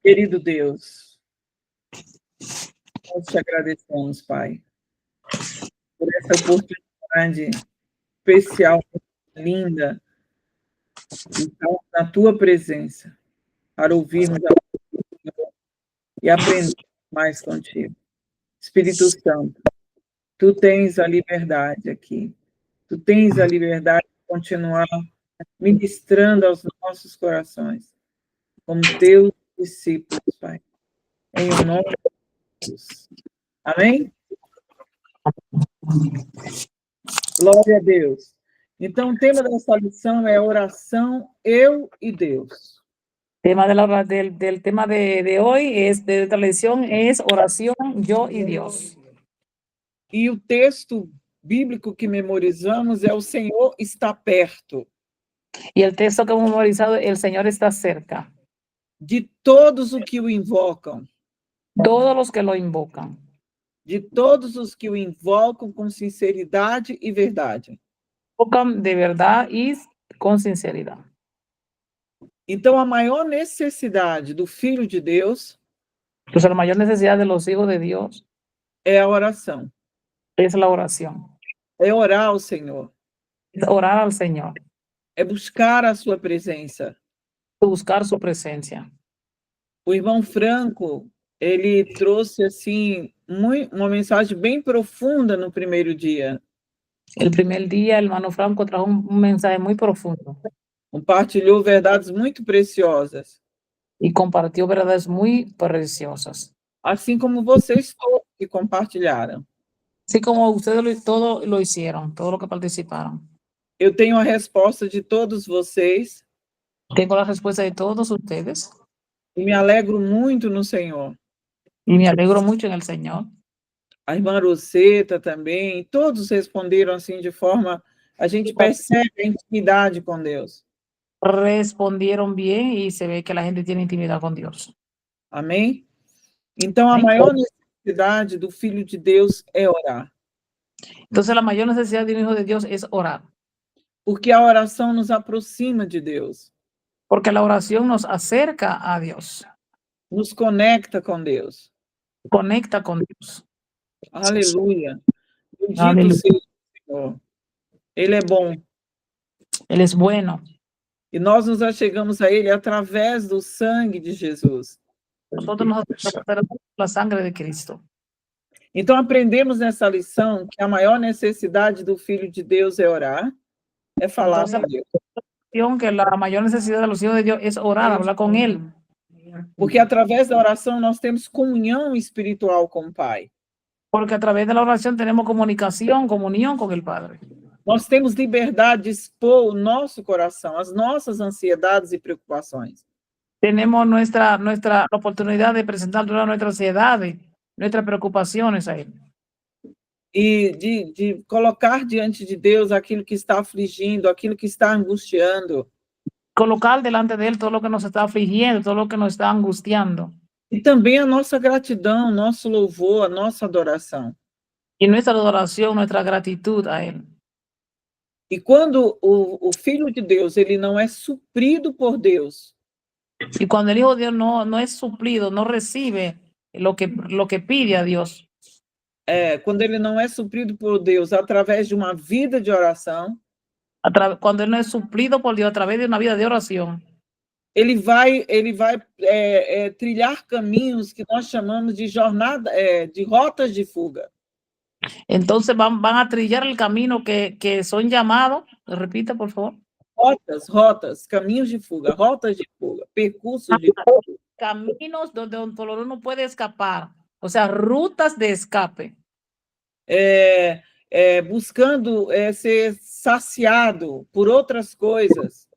Querido Deus, nós te agradecemos, Pai, por essa oportunidade especial, linda, de estar na tua presença, para ouvirmos a tua e aprender mais contigo. Espírito Santo, tu tens a liberdade aqui, tu tens a liberdade de continuar ministrando aos nossos corações, como teus discípulos, Pai, em o nome de Jesus. Amém? Glória a Deus. Então, o tema dessa lição é oração, eu e Deus. Tema del tema de hoy de esta lección es oración, yo y Dios. E o texto bíblico que memorizamos é o Senhor está perto. Y el texto que hemos memorizado, el Señor está cerca. De todos os que o invocam. Todos los que lo invocan. De todos os que o invocam com sinceridade e verdade. Invocan de verdad y con sinceridad. Então, a maior necessidade do Filho de Deus Entonces, la mayor necesidad de los hijos de Dios é a oração. es la oración. É orar ao Senhor. Es orar al Señor. É buscar a sua presença. Buscar su presencia. O irmão Franco, ele trouxe assim uma mensagem bem profunda no primeiro dia. El primer día, el hermano Franco trajo un mensaje muy profundo. Compartilhou verdades muito preciosas. Y compartió verdades muy preciosas. Assim como vocês todos que compartilharam. Así como ustedes todo lo hicieron, todo lo que participaron. Eu tenho a resposta de todos vocês. Tengo la respuesta de todos ustedes. E me alegro muito no Senhor. Y me alegro mucho en el Señor. A irmã Roseta também, todos responderam assim de forma... A gente percebe a intimidade com Deus. Respondieron bien y se ve que la gente tiene intimidad con Dios. Amém? Então, a maior necessidade do Filho de Deus é orar. Entonces, la mayor necesidad de un hijo de Dios es orar. Porque a oração nos aproxima de Deus. Porque la oración nos acerca a Dios. Nos conecta com Deus. Conecta con Dios. Aleluia. Bendito seja o Senhor. Ele é bom. Ele es bueno. E nós nos achegamos a Ele através do sangue de Jesus. Nosotros nos acercamos a la sangre de Cristo. Então, aprendemos nessa lição que a maior necessidade do Filho de Deus é orar, é falar com Deus. Que la mayor necesidad de los hijos de Dios es orar, hablar con Él. Porque através da oração nós temos comunhão espiritual com o Pai. Porque a través de la oración tenemos comunión con el Padre. Nós temos liberdade de expor o nosso coração, as nossas ansiedades e preocupações. Tenemos nuestra oportunidad de presentar todas nuestras ansiedades, nuestras preocupaciones a Él. E de colocar diante de Deus aquilo que está afligindo, aquilo que está angustiando. Colocar delante de Él todo lo que nos está afligiendo, todo lo que nos está angustiando. E também a nossa gratidão, nosso louvor, a nossa adoração. Y nuestra adoración, nuestra gratitud a Él. E quando o Filho de Deus ele não é suprido por Deus. Y cuando el Hijo de Dios no es suplido, no recibe lo que pide a Dios. Quando ele não é suprido por Deus através de uma vida de oração. Cuando Él no es suplido por Dios a través de una vida de oración. Ele vai trilhar caminhos que nós chamamos de de rotas de fuga. Entonces van a trillar el camino que son llamados, repita por favor. Rotas, caminhos de fuga, rotas de fuga, percursos de fuga. Caminos donde un dolor no puede escapar, o sea, rutas de escape. Buscando ser saciado por outras coisas.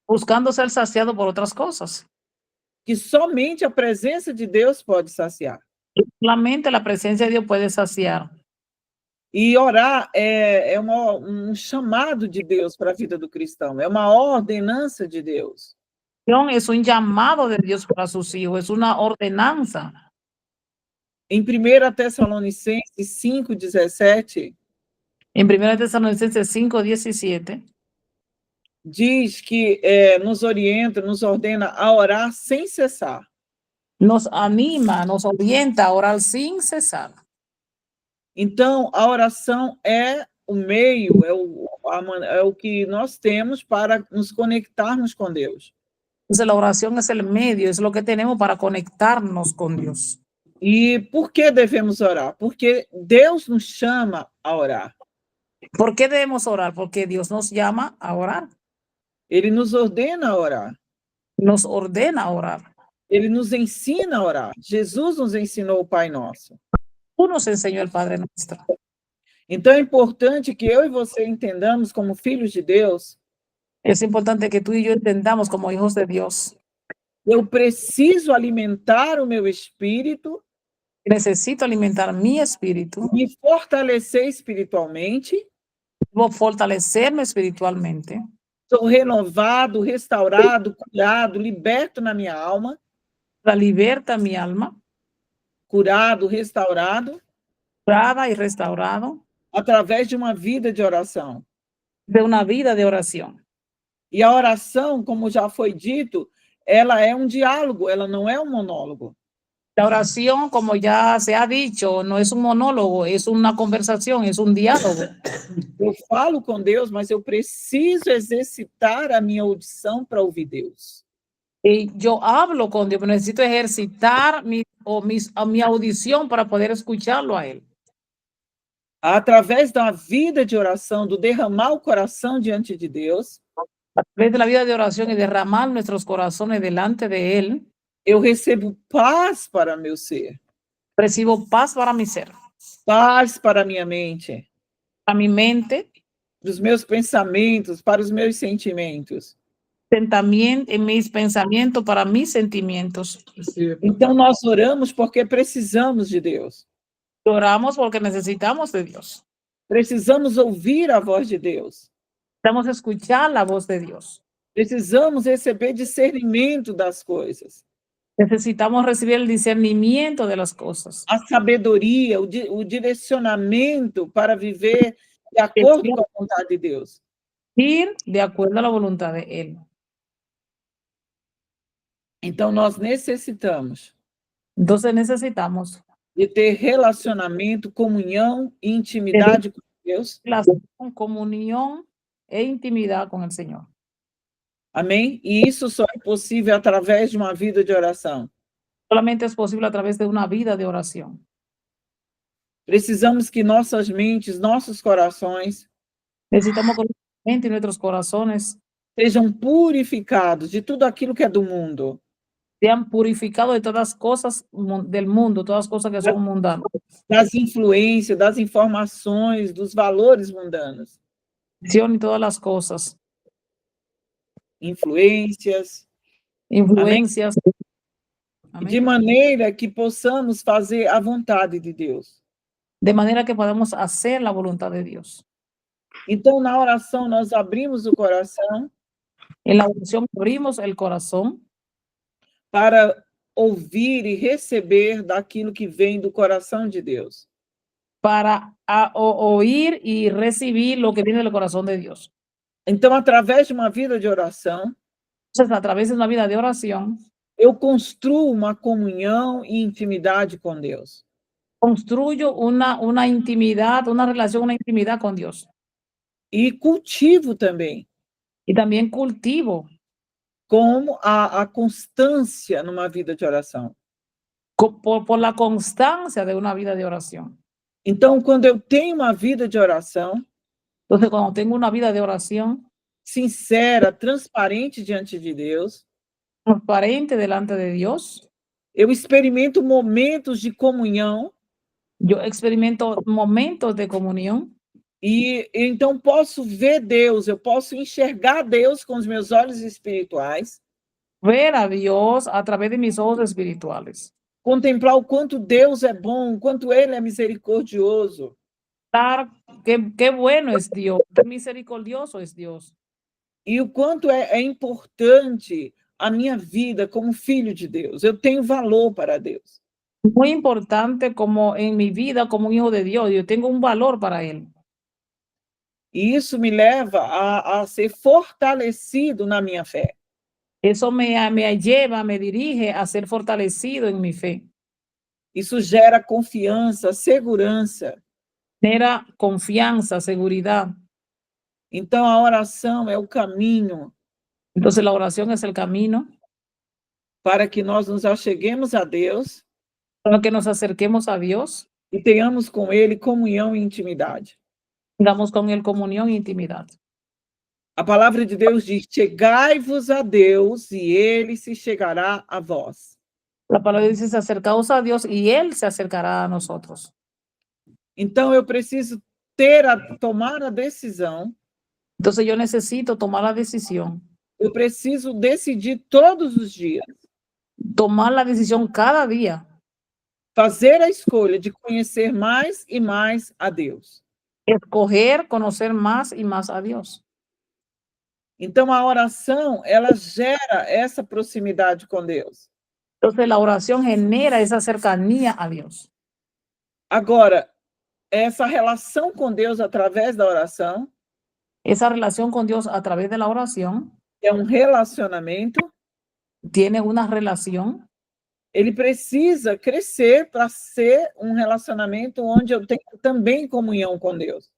Buscando ser saciado por outras coisas. Que somente a presença de Deus pode saciar. Solamente a presença de Deus pode saciar. E orar é um chamado de Deus para a vida do cristão, é uma ordenança de Deus. Es un llamado de Dios para sus hijos, es una ordenanza. Em 1 Tessalonicenses 5:17, En 1 Tesalonicenses 5:17, diz que nos orienta, nos ordena a orar sem cessar. nos anima, nos orienta a orar sin cesar. Então, a oração é o meio, é o que nós temos para nos conectarmos com Deus. Entonces la oración es el medio, es lo que tenemos para conectarnos con Dios. E por que devemos orar? Porque Deus nos chama a orar. ¿Por qué debemos orar? Porque Dios nos llama a orar, Ele nos ordena a orar. nos ordena a orar. Ele nos ensina a orar. Jesus nos ensinou o Pai Nosso. Tú nos enseñó el Padre Nuestro. Então, é importante que eu e você entendamos como filhos de Deus. Es importante que tú y yo entendamos como hijos de Dios. Eu preciso alimentar o meu espírito, Necesito alimentar mi espíritu, me fortalecer espiritualmente. debo fortalecerme espiritualmente. Sou renovado, restaurado, curado, liberto na minha alma, La liberta mi alma, curado, restaurado, curada y restaurado através de uma vida de oração. de una vida de oración. E a oração, como já foi dito, ela é um diálogo, ela não é um monólogo. La oración, como ya se ha dicho, no es un monólogo, es una conversación, es un diálogo. Eu falo com Deus, mas eu preciso exercitar a minha audição para ouvir Deus. Y yo hablo con Dios, pero necesito ejercitar mi audición para poder escucharlo a Él. Através da vida de oração, do derramar o coração diante de Deus, A través de la vida de oración y derramar nuestros corazones delante de Él, eu recebo paz para meu ser, recibo paz para mi ser, paz para minha mente, para mi mente, para os meus pensamentos, para os meus sentimentos. en mis pensamientos, para mis sentimientos. Então, nós oramos porque precisamos de Deus. Oramos porque necesitamos de Dios. Precisamos ouvir a voz de Deus. Necesitamos escuchar la voz de Dios. Precisamos receber discernimento das coisas. Necesitamos recibir el discernimiento de las cosas. A sabedoria, o direcionamento para viver de acordo com a vontade de Deus. Ir de acuerdo a la voluntad de Él. Então, nós necessitamos Entonces necesitamos de ter relacionamento, comunhão e intimidade com Deus. relación, comunión e intimidad con el Señor. Amém? E isso só é possível através de uma vida de oração. Solamente es posible a través de una vida de oración. Precisamos que nossas mentes, nossos corações Necesitamos que nuestra mente y nuestros corazones sejam purificados de tudo aquilo que é do mundo. sean purificados de todas las cosas del mundo, todas las cosas que son mundanas, Das influências, das informações, dos valores mundanos. y todas las cosas, Influências, influencias. de maneira que possamos fazer a vontade de Deus. De manera que podamos hacer la voluntad de Dios. Então, na oração, nós abrimos o coração En la oración abrimos el corazón para ouvir e receber daquilo que vem do coração de Deus. para oír y recibir lo que viene del corazón de Dios. Então, através de uma vida de oração, Entonces, a través de una vida de oración, eu construo uma comunhão e intimidade com Deus. construyo una intimidad, una relación, una intimidad con Dios. E cultivo também, Y también cultivo como a constância numa vida de oração. por la constancia de una vida de oración. Então, quando eu tenho uma vida de oração Entonces, cuando tengo una vida de oración sincera, transparente diante de Deus, transparente delante de Dios, eu experimento momentos de comunhão yo experimento momentos de comunión e então posso ver Deus, eu posso enxergar Deus com os meus olhos espirituais, ver a Dios a través de mis ojos espirituales, contemplar o quanto Deus é bom, o quanto Ele é misericordioso, qué bueno es Dios, qué misericordioso es Dios, e o quanto é importante a minha vida como filho de Deus. Eu tenho valor para Deus. Muy importante como en mi vida como un hijo de Dios. Yo tengo un valor para Él. E isso me leva a ser fortalecido na minha fé. Eso me lleva, me dirige a ser fortalecido en mi fe. Isso gera confiança, segurança. Genera confianza, seguridad. Então, a oração é o caminho Entonces la oración es el camino para que nós nos acheguemos a Deus para que nos acerquemos a Dios, e tenhamos com Ele comunhão e intimidade. tengamos con Él comunión e intimidad. A palavra de Deus diz: chegai-vos a Deus e Ele se chegará a vós. La palabra dice, acercaos a Dios y Él se acercará a nosotros. Então, eu preciso tomar a decisão. Entonces yo necesito tomar la decisión. Eu preciso decidir todos os dias. Tomar la decisión cada día. Fazer a escolha de conhecer mais e mais a Deus. Escoger, conocer más y más a Dios. Então, a oração, ela gera essa proximidade com Deus. Entonces la oración genera esa cercanía a Dios. Agora, essa relação com Deus através da oração Esa relación con Dios a través de la oración é um relacionamento. tiene una relación. Ele precisa crescer para ser um relacionamento onde eu tenho também comunhão com Deus.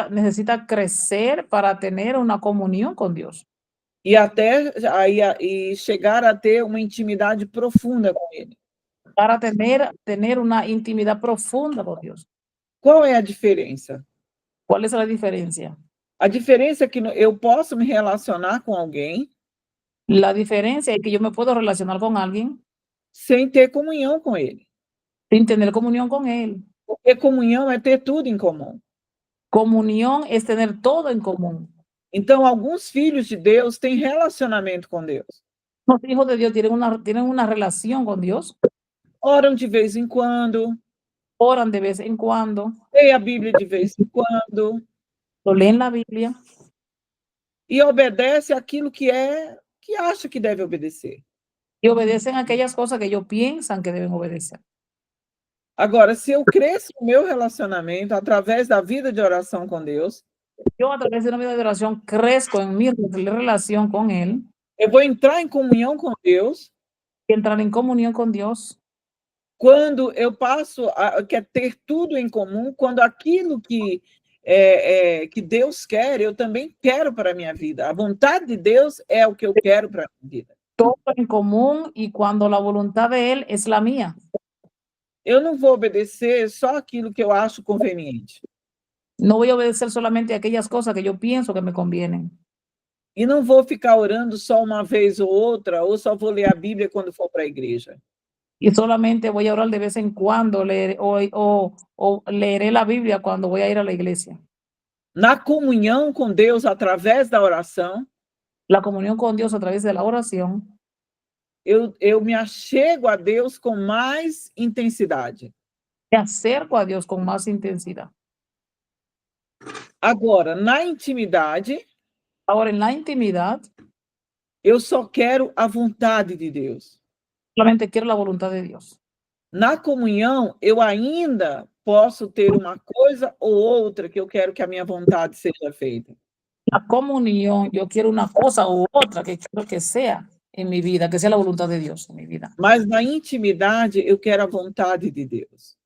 Necesita crecer para tener una comunión con Dios. E até e chegar a ter uma intimidade profunda com Ele. Para tener una intimidad profunda con Dios. Qual é a diferença? ¿Cuál es la diferencia? A diferença é que eu posso me relacionar com alguém. La diferencia es que yo me puedo relacionar con alguien sem ter comunhão com Ele. Sin tener comunión con Él. Porque comunhão é ter tudo em comum. Comunión es tener todo en común. Então, alguns filhos de Deus têm relacionamento com Deus. Los hijos de Dios tienen una relación con Dios. Oram de vez em quando. Oran de vez en cuando. Leem a Bíblia de vez em quando. Leen la Biblia. E obedece aquilo que acha que deve obedecer. Y obedecen aquellas cosas que ellos piensan que deben obedecer. Agora, se eu cresço no meu relacionamento através da vida de oração com Deus, yo a través de una vida de oración crezco en mi relación con Él. Eu vou entrar em comunhão com Deus. Entrar em comunhão com Deus. Quando eu passo a ter tudo em comum, quando aquilo que Deus quer, eu também quero para a minha vida. A vontade de Deus é o que eu quero para a minha vida. Todo en común y cuando la voluntad de Él es la mía. Eu não vou obedecer só aquilo que eu acho conveniente. No voy a obedecer solamente aquellas cosas que yo pienso que me convienen. E não vou ficar orando só uma vez ou outra, ou só vou ler a Bíblia quando for para a igreja. Y solamente voy a orar de vez en cuando, o leeré la Biblia cuando voy a ir a la iglesia. Na comunhão com Deus através da oração, la comunión con Dios a través de la oración, eu me achego a Deus com mais intensidade. Me acerco a Deus com mais intensidade. Agora, na intimidade, na intimidade, eu só quero a vontade de Deus. Solamente quero a vontade de Deus. Na comunhão, eu ainda posso ter uma coisa ou outra que eu quero que a minha vontade seja feita. Na comunhão, eu quero uma coisa ou outra que quero que seja em minha vida, que seja a vontade de Deus em minha vida. Mas na intimidade, eu quero a vontade de Deus.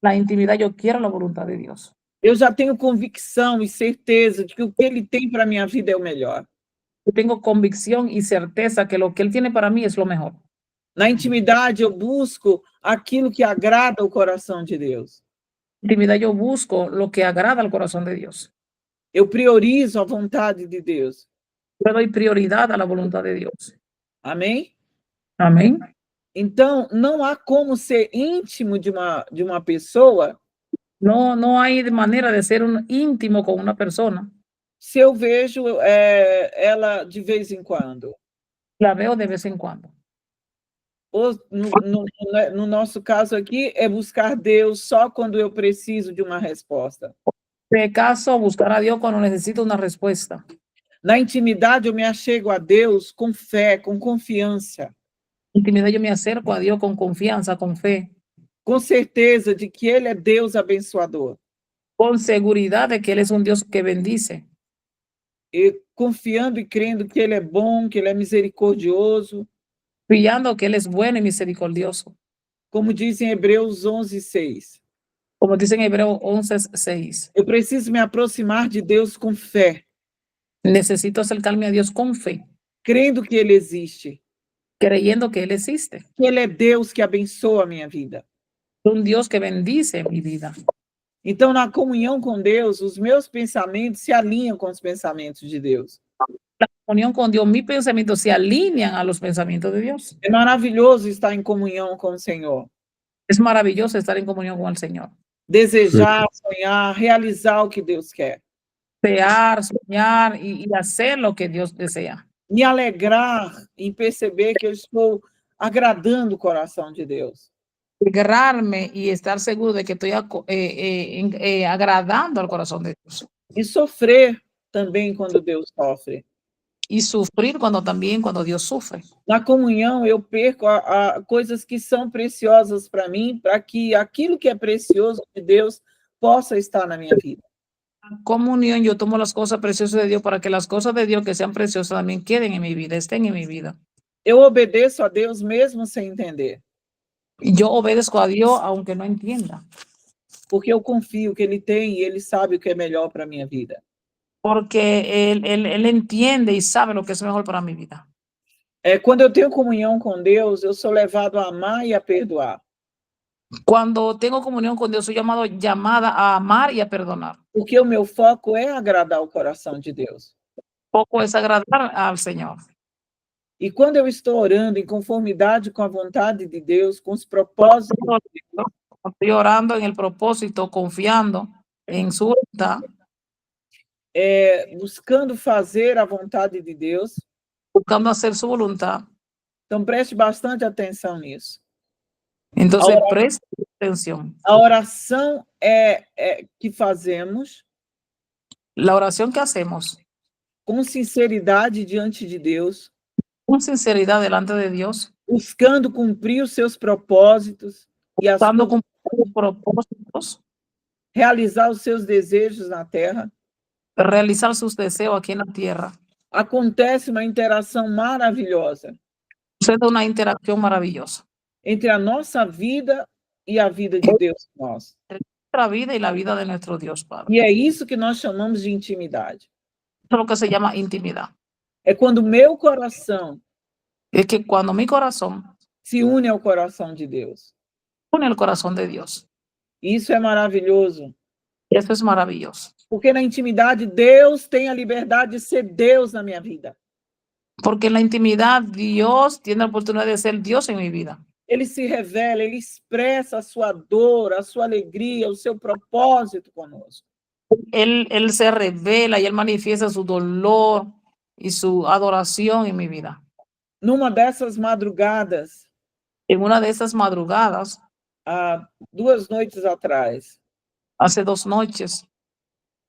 Na intimidade, eu quero a vontade de Deus. Eu já tenho convicção e certeza de que o que Ele tem para a minha vida é o melhor. Eu tenho convicção e certeza que o que Ele tem para mim é o melhor. Na intimidade, eu busco aquilo que agrada o coração de Deus. Na intimidade, eu busco o que agrada ao coração de Deus. Eu priorizo a vontade de Deus. Eu dou prioridade à vontade de Deus. Amém? Amém. Então, não há como ser íntimo de uma pessoa. Não há maneira de ser íntimo com uma pessoa. Se eu vejo ela de vez em quando. La veo de vez em quando. No nosso caso aqui, é buscar Deus só quando eu preciso de uma resposta. De caso, buscar a Deus quando necessito uma resposta. Na intimidade, eu me achego a Deus com fé, com confiança, Intimidad yo me acerco a Dios con confianza, con fe, com certeza de que Ele é Deus abençoador, con seguridad de que Él es un Dios que bendice, e confiando e crendo que Ele é bom, que Ele é misericordioso, confiando que Él es bueno y misericordioso. como diz em Hebreus 11:6. Como dice en Hebreos 11:6. Eu preciso me aproximar de Deus com fé, Necesito acercarme a Dios con fe, crendo que Ele existe, creyendo que Él existe. que Ele é Deus que abençoa a minha vida. Un Dios que bendice mi vida. Então, na comunhão com Deus, os meus pensamentos se alinham com os pensamentos de Deus. La comunión con Dios, mis pensamientos se alinean a los pensamientos de Dios. É maravilhoso estar em comunhão com o Senhor. Es maravilloso estar en comunión con el Señor. Desejar, sonhar, realizar o que Deus quer. Desear, soñar y hacer lo que Dios desea. Me alegrar em perceber que eu estou agradando o coração de Deus. Alegrarme y estar seguro de que estoy agradando al corazón de Dios. E sofrer também quando Deus sofre. Y sufrir cuando Dios sufre. Na comunhão, eu perco coisas que são preciosas para mim, para que aquilo que é precioso de Deus possa estar na minha vida. Comunión, yo tomo las cosas preciosas de Dios para que las cosas de Dios que sean preciosas también queden en mi vida, estén en mi vida. Eu obedeço a Deus mesmo sem entender. Y yo obedezco a Dios aunque no entienda. Porque eu confio que Ele tem e Ele sabe o que é melhor para a minha vida. Porque él entiende y sabe lo que es mejor para mi vida. Quando eu tenho comunhão com Deus, eu sou levado a amar e a perdoar. Cuando tengo comunión con Dios, soy llamada a amar y a perdonar. Porque o meu foco é agradar o coração de Deus. Poco es agradar al Señor. E quando eu estou orando em conformidade com a vontade de Deus, com os propósitos de Deus, estoy orando en el propósito, confiando en su voluntad, buscando fazer a vontade de Deus. Buscando hacer su voluntad. Então, preste bastante atenção nisso. Entonces, preste atención. A oração que fazemos. La oración que hacemos. Com sinceridade diante de Deus. Com sinceridade delante de Deus. Buscando cumprir os seus propósitos. Buscando cumprir os propósitos. Realizar os seus desejos na terra. Realizar sus deseos aqui na terra. Acontece uma interação maravilhosa. Sucede uma interação maravilhosa. Entre a nossa vida e a vida de Deus em nós. Entre a vida e a vida de nosso Deus Padre. E é isso que nós chamamos de intimidade. Isso é o que se chama intimidade. É quando o meu coração que quando meu coração se une ao coração de Deus. Une ao coração de Deus. Isso é maravilhoso. Isso é maravilhoso. Porque na intimidade Deus tem a liberdade de ser Deus na minha vida. Porque na intimidade Deus tem a oportunidade de ser Deus em minha vida. Ele se revela, ele expressa a sua dor, a sua alegria, o seu propósito conosco. Él se revela y él manifiesta su dolor y su adoración en mi vida. Numa dessas madrugadas. En una de esas madrugadas. Há 2 noites atrás. Hace 2 noches.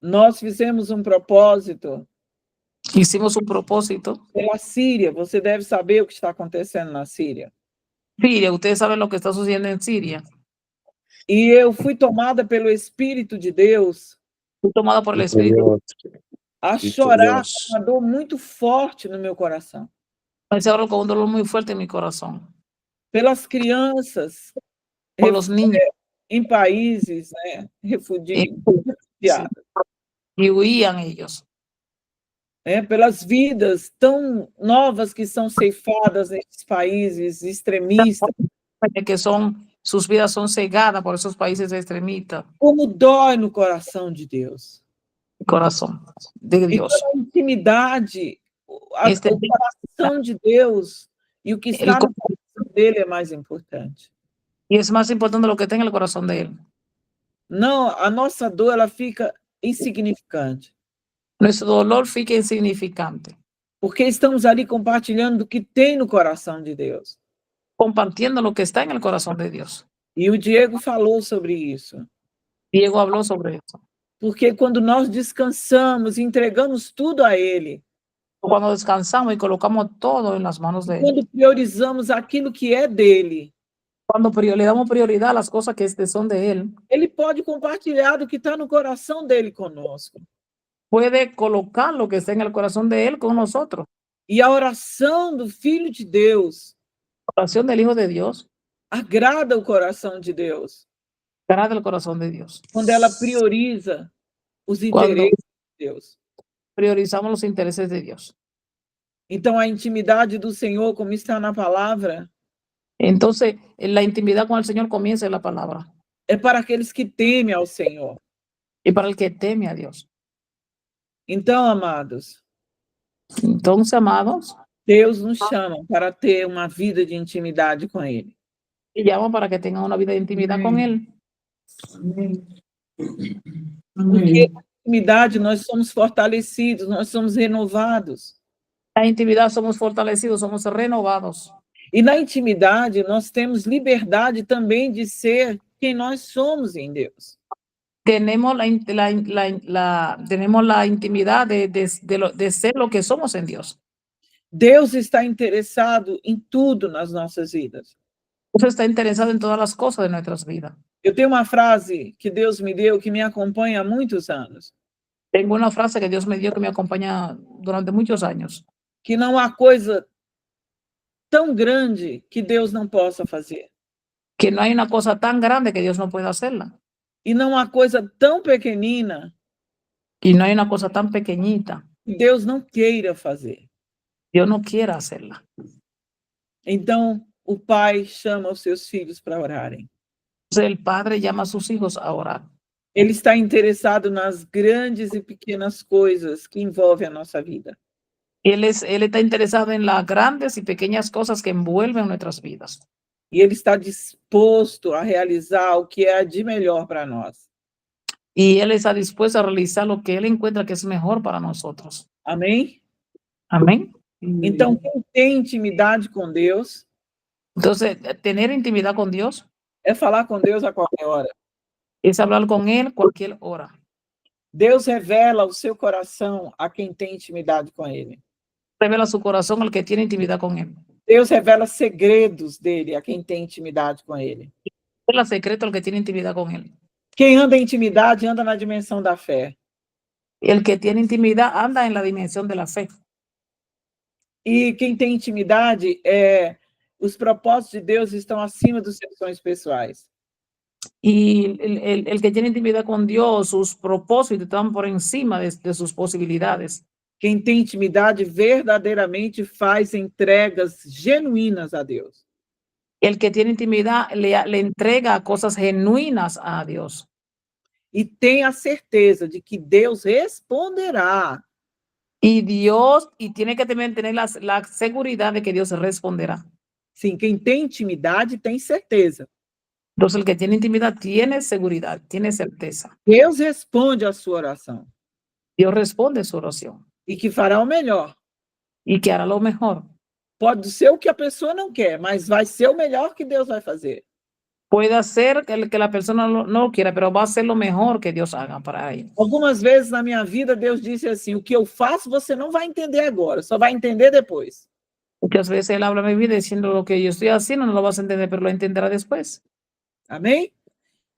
Nós fizemos um propósito. Hicimos um propósito. Pela Síria, você deve saber o que está acontecendo na Síria. Síria, ustedes saben lo que está sucediendo en Siria. E eu fui tomada pelo Espírito de Deus. Fui tomada por el Espíritu. A chorar com uma dor muito forte no meu coração. Comencé a orar con un dolor muy fuerte en mi corazón. Pelas crianças. Por los niños. Em países, né, refugiados. E huían ellos. Pelas vidas tão novas que são ceifadas nesses países extremistas. Que sus vidas son cegadas por esos países extremistas. Como dói no coração de Deus. Coração de Deus. Então, a intimidade, o coração de Deus e o que está no coração dele é mais importante. E é mais importante do que tem no coração dele. Não, a nossa dor ela fica insignificante. Nosso dolor fica insignificante. Porque estamos ali compartilhando o que tem no coração de Deus. Compartiendo lo que está en el corazón de Dios. E o Diego falou sobre isso. Diego habló sobre eso. Porque quando nós descansamos, entregamos tudo a Ele. Cuando descansamos y colocamos todo en las manos de Él. Quando priorizamos aquilo que é dele, Cuando le damos prioridad a las cosas que son de Él, ele pode compartilhar do que está no coração dele conosco. puede colocar lo que está en el corazón de Él con nosotros. E a oração do Filho de Deus La oración del Hijo de Dios agrada o coração de Deus, agrada el corazón de Dios. quando ela prioriza os Quando interesses de Deus. priorizamos los intereses de Dios. Então, a intimidade do Senhor, como está na palavra, Entonces, la intimidad con el Señor comienza en la palabra. é para aqueles que temem ao Senhor. Y para el que teme a Dios. Então, amados, Entonces, amados, Deus nos chama para ter uma vida de intimidade com Ele. y llama para que tengan una vida de intimidad con Él. Porque na intimidade nós somos fortalecidos, nós somos renovados. La intimidad somos fortalecidos, somos renovados. E na intimidade nós temos liberdade também de ser quem nós somos em Deus. Tenemos tenemos la intimidad de ser lo que somos en Dios. Deus está interessado em tudo nas nossas vidas. Dios está interesado en todas las cosas de nuestras vidas. Eu tenho uma frase que Deus me deu que me acompanha há muitos anos, Tengo una frase que Dios me dio que me acompaña durante muchos años. que não há coisa tão grande que Deus não possa fazer. Que no hay una cosa tan grande que Dios no pueda hacerla. E não há coisa tão pequenina Y no hay una cosa tan pequeñita que Deus não queira fazer. que Dios no quiera hacerla. Então, o Pai chama os seus filhos para orarem. Entonces, el Padre llama a sus hijos a orar. Ele está interessado nas grandes e pequenas coisas que envolvem a nossa vida. Él está interesado en las grandes y pequeñas cosas que envuelven nuestras vidas. E Ele está disposto a realizar o que é de melhor para nós. Y Él está dispuesto a realizar lo que Él encuentra que es mejor para nosotros. Amém? Amén. Então, quem tem intimidade com Deus Entonces, tener intimidad con Dios é falar com Deus a qualquer hora. es hablar con Él cualquier hora. Deus revela o seu coração a quem tem intimidade com Ele. Revela su corazón al que tiene intimidad con Él. Deus revela segredos dele a quem tem intimidade com Ele. Revela secreto al que tiene intimidad con Él. Quem anda em intimidade anda na dimensão da fé. El que tiene intimidad anda en la dimensión de la fe. E quem tem intimidade, os propósitos de Deus estão acima dos seus sonhos pessoais. Y el que tiene intimidad con Dios, sus propósitos están por encima de sus posibilidades. Quem tem intimidade verdadeiramente faz entregas genuínas a Deus. El que tiene intimidad le entrega cosas genuinas a Dios. E tem a certeza de que Deus responderá. Y tiene que también tener la seguridad de que Dios responderá. Sim, quem tem intimidade tem certeza. Entonces, el que tiene intimidad tiene seguridad, tiene certeza. Deus responde a sua oração. Dios responde su oración. E que fará o melhor. Y que hará lo mejor. Pode ser o que a pessoa não quer, mas vai ser o melhor que Deus vai fazer. Puede ser que la persona no lo quiera, pero va a ser lo mejor que Dios haga para él. Algumas vezes na minha vida, Deus disse assim, o que eu faço você não vai entender agora, só vai entender depois. Muchas veces Él habla en mi vida diciendo lo que yo estoy haciendo, no lo vas a entender, pero lo entenderá después. Amém?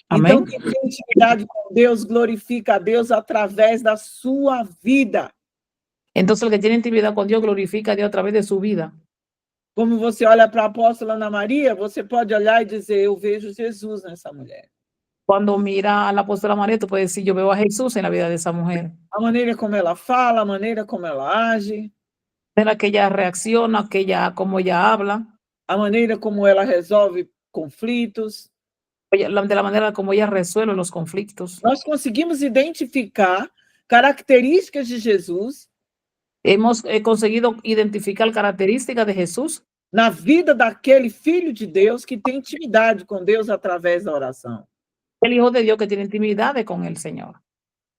Amém. Então, quem tem intimidade com Deus, glorifica a Deus através da sua vida. Entonces, el que tiene intimidad con Dios glorifica a Dios a través de su vida. Como você olha para a apóstola Ana Maria, você pode olhar e dizer, eu vejo Jesus nessa mulher. Cuando mira a la apóstola María, tú puedes decir, yo veo a Jesús en la vida de esa mujer. A maneira como ela fala, a maneira como ela age. De la que ella reacciona, como ella habla. A maneira como ela resolve conflitos. De la manera como ella resuelve los conflictos. Nós conseguimos identificar características de Jesus. Hemos conseguido identificar características de Jesús na vida daquele filho de Deus que tem intimidade com Deus através da oração. El hijo de Dios que tiene intimidad con el Señor.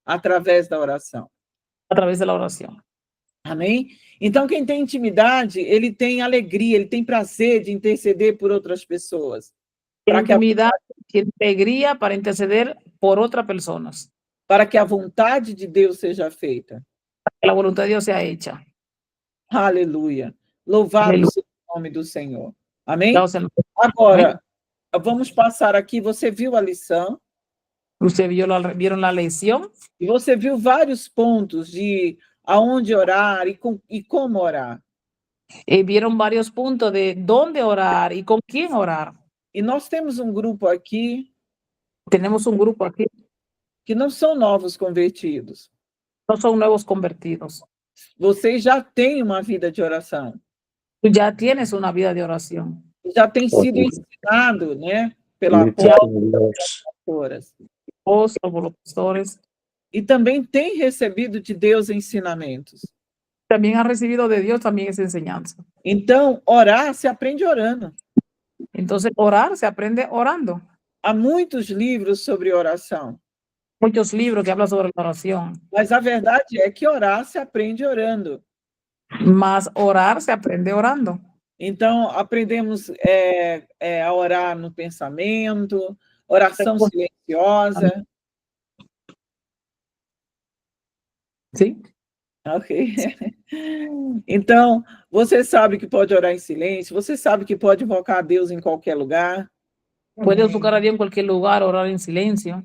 Através da oração. A través de la oración. Amém? Então, quem tem intimidade, ele tem alegria, ele tem prazer de interceder por outras pessoas. Tiene intimidad, tiene alegría para interceder por otras personas. Para que a vontade de Deus seja feita. Para que la voluntad de Dios sea hecha. Aleluia. Louvado Aleluia. seja o nome do Senhor. Amém? Dios en- Agora, vamos passar aqui. Você viu a lição Usted vieron la lección e você viu vários pontos de aonde orar e como orar. y vieron varios puntos de dónde orar y con quién orar. E nós temos um grupo aqui Tenemos un grupo aquí, que não são novos convertidos. no son nuevos convertidos. Vocês já têm uma vida de oração. Tú ya tienes una vida de oración. Já tem sido ensinado, né, pela Bendito sea Dios. pastoras. Vos, por los pastores, E também tem recebido de Deus ensinamentos. también has recibido de Dios también esa enseñanza. Então, orar se aprende orando. Entonces, orar se aprende orando. Há muitos livros sobre oração, Muchos libros que hablan sobre la oración, mas a verdade é que orar se aprende orando. mas orar se aprende orando. Então, aprendemos a orar no pensamento, oração silenciosa. ¿Sí? Ok. Então, você sabe que pode orar em silêncio, você sabe que pode invocar a Deus em qualquer lugar, Puedes buscar a Dios en cualquier lugar, orar en silencio,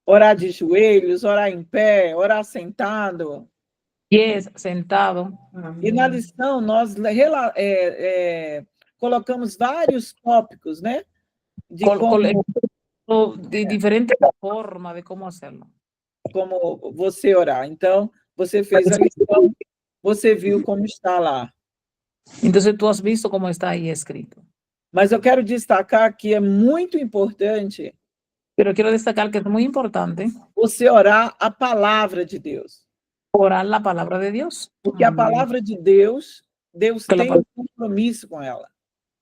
orar de joelhos, orar em pé, orar sentado. pies, sentado. E na lição, nós colocamos vários tópicos, né? De De diferentes formas de cómo hacerlo. como você orar. Então, você fez a lição, você viu como está lá. Entonces tú has visto cómo está ahí escrito. Mas eu quero destacar que é muito importante Pero quiero destacar que es muy importante você orar a palavra de Deus. orar la palabra de Dios. Porque a palavra de Deus, Deus Que la tem um compromisso com ela.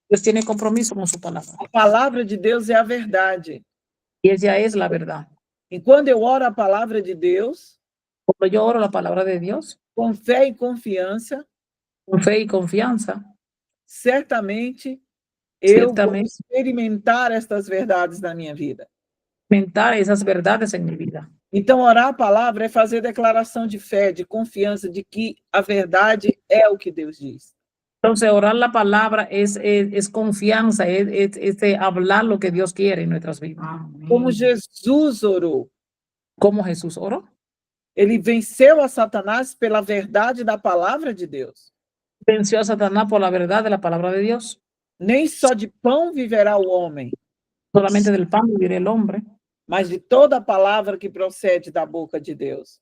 Dios tiene compromiso con su palabra. A palavra de Deus é a verdade. Y ella es la verdad. E quando eu oro a palavra de Deus, Cuando yo oro la palabra de Dios, com fé e confiança, con fe y confianza, certamente eu vou Certamente. experimentar estas verdades na minha vida. experimentar esas verdades en mi vida. Então, orar a palavra é fazer declaração de fé, de confiança, de que a verdade é o que Deus diz. Entonces, orar la palabra es confianza, es de hablar lo que Dios quiere en nuestras vidas. Como Jesus orou, ¿Cómo Jesús oró? ele venceu a Satanás pela verdade da palavra de Deus. Venció a Satanás por la verdad de la palabra de Dios. Nem só de pão viverá o homem, Solamente del pan vivirá el hombre. mas de toda a palavra que procede da boca de Deus.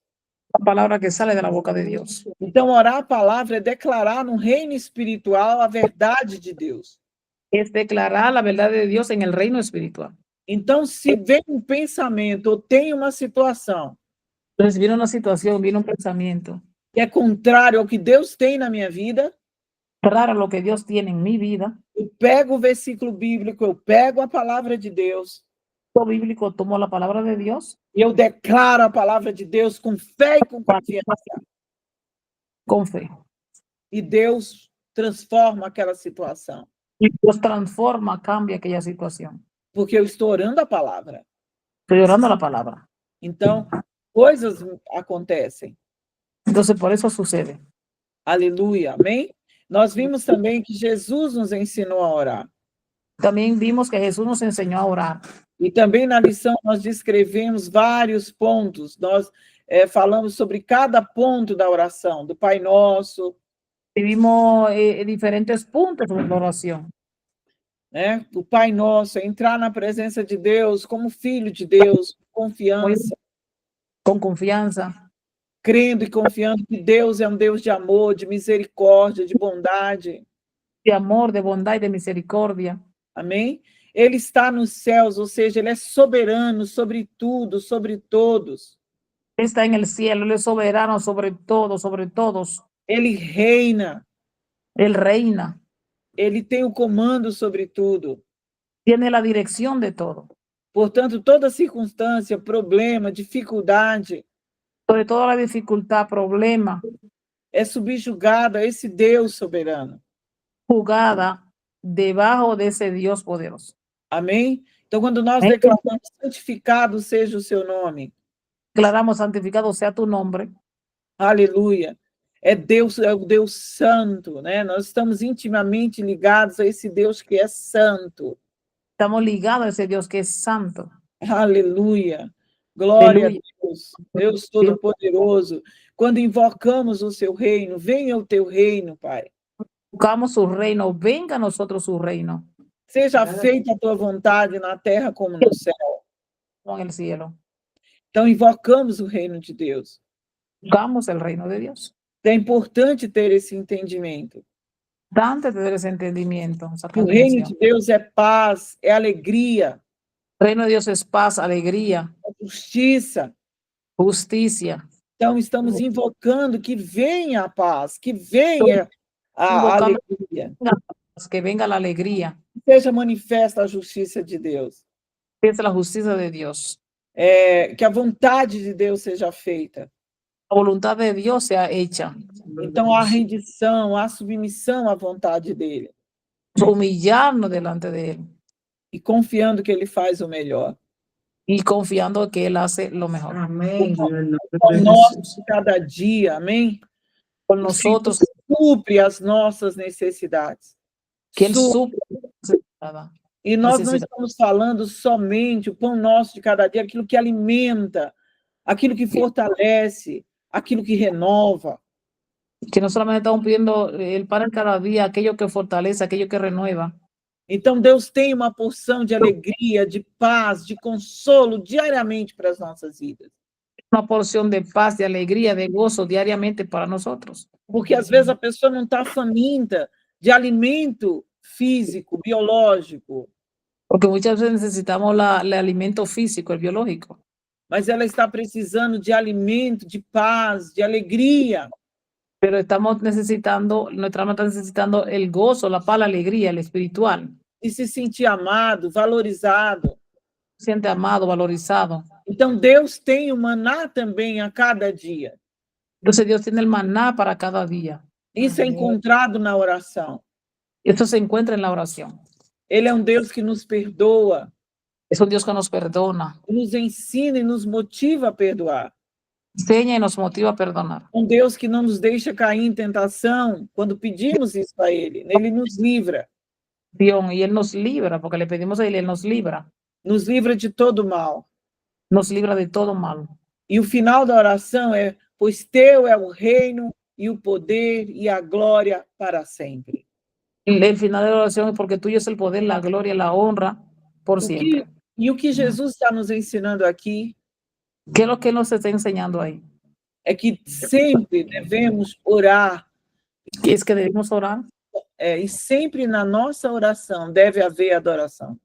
La palabra que sale de la boca de Dios. Então, orar a palavra é declarar no reino espiritual a verdade de Deus. Es declarar la verdad de Dios en el reino espiritual. Então, se vem um pensamento ou tem uma situação Entonces viene una situación, viene un pensamiento que é contrário ao que Deus tem na minha vida, raro a lo que Dios tiene en mi vida, eu pego o versículo bíblico, eu pego a palavra de Deus, lo bíblico, tomo la palabra de Dios e eu declaro a palavra de Deus com fé e com confiança. con fe. E Deus transforma aquela situação, Y Dios transforma, cambia aquella situación. porque eu estou orando a palavra. Estoy orando la palabra. Então, coisas acontecem. Entonces, por eso sucede. Aleluia, amém? Nós vimos também que Jesus nos ensinou a orar. También vimos que Jesús nos enseñó a orar. E também na lição nós descrevemos vários pontos. Nós falamos sobre cada ponto da oração, do Pai Nosso, Vimos diferentes puntos de la oración. né? O Pai Nosso, entrar na presença de Deus como filho de Deus, confiança, Con confianza, crendo e confiando que Deus é um Deus de amor, de misericórdia, de bondade. de amor, de bondad y de misericordia. Amém? Ele está nos céus, ou seja, ele é soberano sobre tudo, sobre todos. Está en el cielo, Él es soberano sobre todo, sobre todos. Ele reina, Él reina, ele tem o comando sobre tudo. tiene la dirección de todo. Portanto, toda circunstância, problema, dificuldade Sobre toda la dificultad, problema, é subjugada a esse Deus soberano. jugada debajo de ese Dios poderoso. Amém? Então, quando nós Amém. declaramos santificado seja o seu nome, Declaramos, santificado sea tu nombre. aleluia, Deus, é o Deus santo, né? Nós estamos intimamente ligados a esse Deus que é santo. Estamos ligados a ese Dios que es santo. Aleluia. Glória Aleluia. a Deus. Deus Todo-Poderoso. Quando invocamos o seu reino, venha o teu reino, Pai. Buscamos su reino, venga a nosotros su reino, Seja feita a tua vontade na terra como no céu. como en el cielo. Então, invocamos o reino de Deus. Buscamos el reino de Dios. É importante ter esse entendimento. Dante tener ese entendimiento, esa Que o reino comprensión. de Deus é paz, é alegria, El reino de Dios es paz, alegría, é justiça. justicia. Então, estamos invocando que venha a paz, que venha a Invocando alegria, que venga la alegría, que seja manifesta a justiça de Deus, que es la justicia de Dios. que a vontade de Deus seja feita. La voluntad de Dios sea hecha. Então, a rendição, a submissão à vontade dele Humillarnos delante de Él e confiando que ele faz o melhor. y confiando que Él hace lo mejor. Amén. O nosso de cada dia, amém? Con O Senhor nosotros, supre as nossas necessidades. que Él Supre. supla. E nós não necessidade. estamos falando somente o pão nosso de cada dia, aquilo que alimenta, aquilo que fortalece, aquilo que renova. Que no solamente estamos pidiendo el pan en cada día, aquello que fortalece, aquello que renueva. Então, Deus tem uma porção de alegria, de paz, de consolo diariamente para as nossas vidas. Una porción de paz, de alegría, de gozo diariamente para nosotros. Porque, às vezes, a pessoa não está faminta de alimento físico, biológico, Porque muchas veces necesitamos el alimento físico, el biológico. mas ela está precisando de alimento, de paz, de alegria. Pero estamos necesitando, nuestra alma está necesitando el gozo, la paz, la alegría, el espiritual. E se sentir amado, valorizado. Se siente amado, valorizado. Então, Deus tem o maná também a cada dia. Entonces Dios tiene el maná para cada día. Isso é encontrado na oração. Esto se encuentra en la oración. Ele é um Deus que nos perdoa, Es un Dios que nos perdona, nos ensina e nos motiva a perdoar. enseña y nos motiva a perdonar. Um Deus que não nos deixa cair em tentação quando pedimos isso a Ele. Ele nos livra. Y Él nos libra, porque le pedimos a Él nos libra. Nos livra de todo mal. Nos libra de todo mal. E o final da oração é: pois teu é o reino e o poder e a glória para sempre. El final de la oración es porque tuyo es el poder, la gloria, la honra por siempre. E o que Jesus está nos ensinando aqui ¿Qué es lo que Él nos está enseñando ahí? é que sempre devemos orar, Que es que debemos orar e sempre na nossa oração deve haver adoração,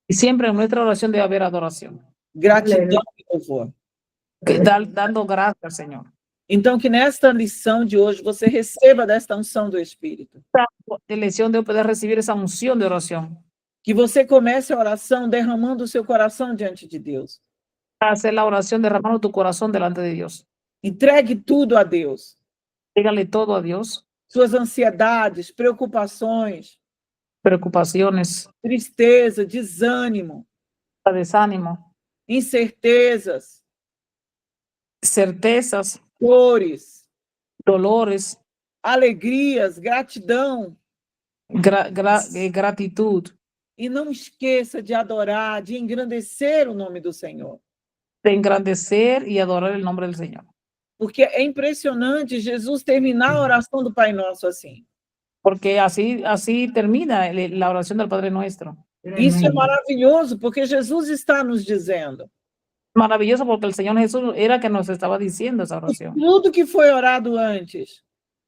y siempre en nuestra oración debe haber adoración, gratidão e louvor. dando gracias al Señor. Então, que nesta lição de hoje você receba desta unção do Espírito. De lección de poder recibir esa unción de oración. Que você comece a oração derramando o seu coração diante de Deus. Hacer la oración derramando tu corazón delante de Dios. Entregue tudo a Deus. Dígale todo a Dios. Suas ansiedades, preocupações, Preocupaciones, tristeza, desânimo, desánimo, incertezas, certezas, dores, dolores, alegrias, gratidão. gratitud. E não esqueça de adorar, de engrandecer o nome do Senhor. De engrandecer y adorar el nombre del Señor. Porque é impressionante Jesus terminar a oração do Pai Nosso assim. Porque así termina la oración del Padre Nuestro. Isso é maravilhoso, porque Jesus está nos dizendo: Maravilloso, porque el Señor Jesús era que nos estaba diciendo esa oración. tudo que foi orado antes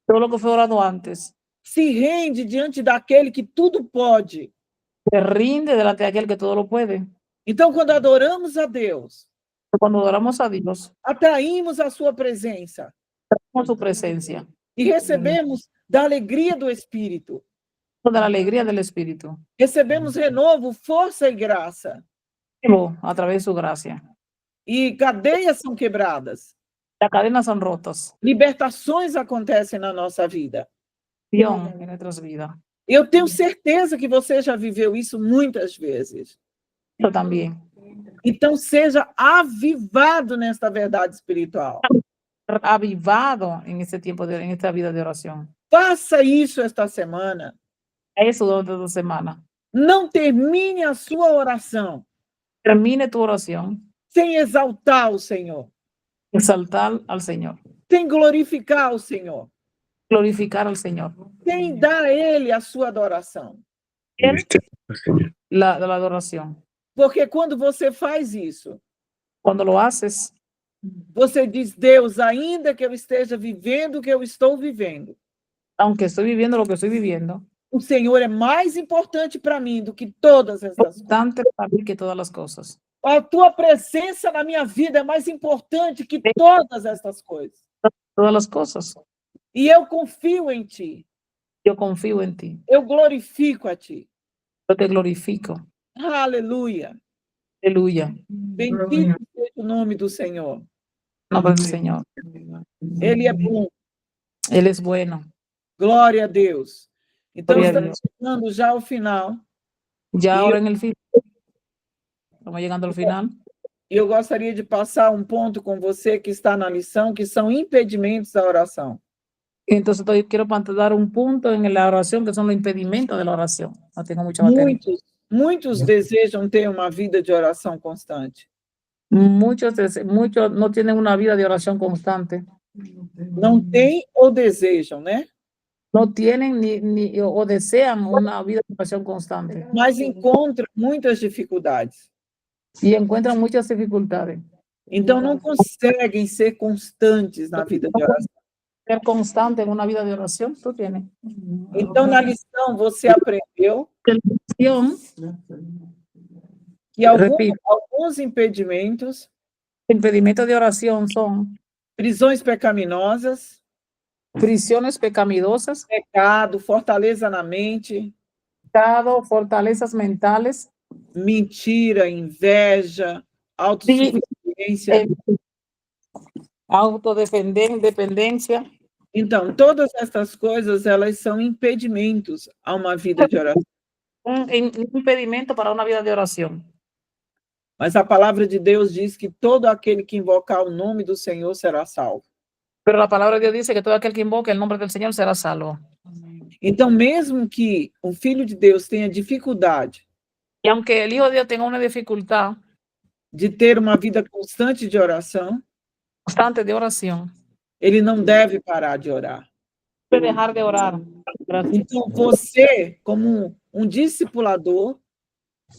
Todo lo que fue orado antes se rende diante daquele que tudo pode. se rinde delante de aquel que todo lo puede. Então, quando adoramos a Deus, Cuando adoramos a Dios, atraímos a sua presença con su presencia, e recebemos da alegria do Espírito. de la alegría del Espíritu, Recebemos renovo, força e graça. a través de su gracia. E cadeias são quebradas. Las cadenas son rotas. Libertações acontecem na nossa vida. En nuestras vidas. Eu tenho certeza que você já viveu isso muitas vezes. Yo también. Então, seja avivado nesta verdade espiritual. avivado en este tiempo, en esta vida de oración. Faça isso esta semana. Eso durante 2 semanas. Não termine a sua oração Termine tu oración, sem exaltar o Senhor, exaltar al Señor, sem glorificar o Senhor, glorificar al Señor. sem dar a Ele a sua adoração. La adoración. Porque quando você faz isso, Cuando lo haces, você diz, Deus, ainda que eu esteja vivendo o que eu estou vivendo, aunque estoy viviendo lo que estoy viviendo, o Senhor é mais importante para mim do que todas essas coisas. importante para mí que todas las cosas. A tua presença na minha vida é mais importante que todas essas coisas. Todas las cosas. E eu confio em ti. Yo confío en ti. Eu glorifico a ti. Yo te glorifico. Aleluia. Aleluya. Bendito seja o nome do Senhor. Nombre del Señor. Ele é bom. Él es bueno. Glória a Deus. Então, Glória a estamos Deus. chegando já ao final. Ya Y ahora yo- en el final. Estamos llegando al final. E eu gostaria de passar um ponto com você que está na lição, que são impedimentos da oração. Entonces quiero dar un punto en la oración que son los impedimentos de la oración. No tengo mucha materia. Muitos desejam ter uma vida de oração constante. Muchos no tienen una vida de oración constante. Não tem ou desejam, né? No tienen o desean una vida de oración constante. Mas encontram muitas dificuldades. Y encuentran muchas dificultades. Então, não conseguem ser constantes na vida de oração. Ser constante en una vida de oración, tú tienes. Então, na lição, você aprendeu que Repito. alguns impedimentos, Impedimentos de oración son prisões pecaminosas, prisiones pecaminosas, pecado, fortaleza na mente, pecado, fortalezas mentales, mentira, inveja, autossuficiência. Autodependencia. Então, todas essas coisas, elas são impedimentos a uma vida de oração. Un impedimento para una vida de oración. Mas a palavra de Deus diz que todo aquele que invocar o nome do Senhor será salvo. Pero la palabra de Dios dice que todo aquel que invoque el nombre del Señor será salvo. Então, mesmo que o Filho de Deus tenha dificuldade Y aunque el Hijo de Dios tenga una dificultad de ter uma vida constante de oração, constante de oración, ele não deve parar de orar. debe dejar de orar. Gracias. Então, você, como um discipulador,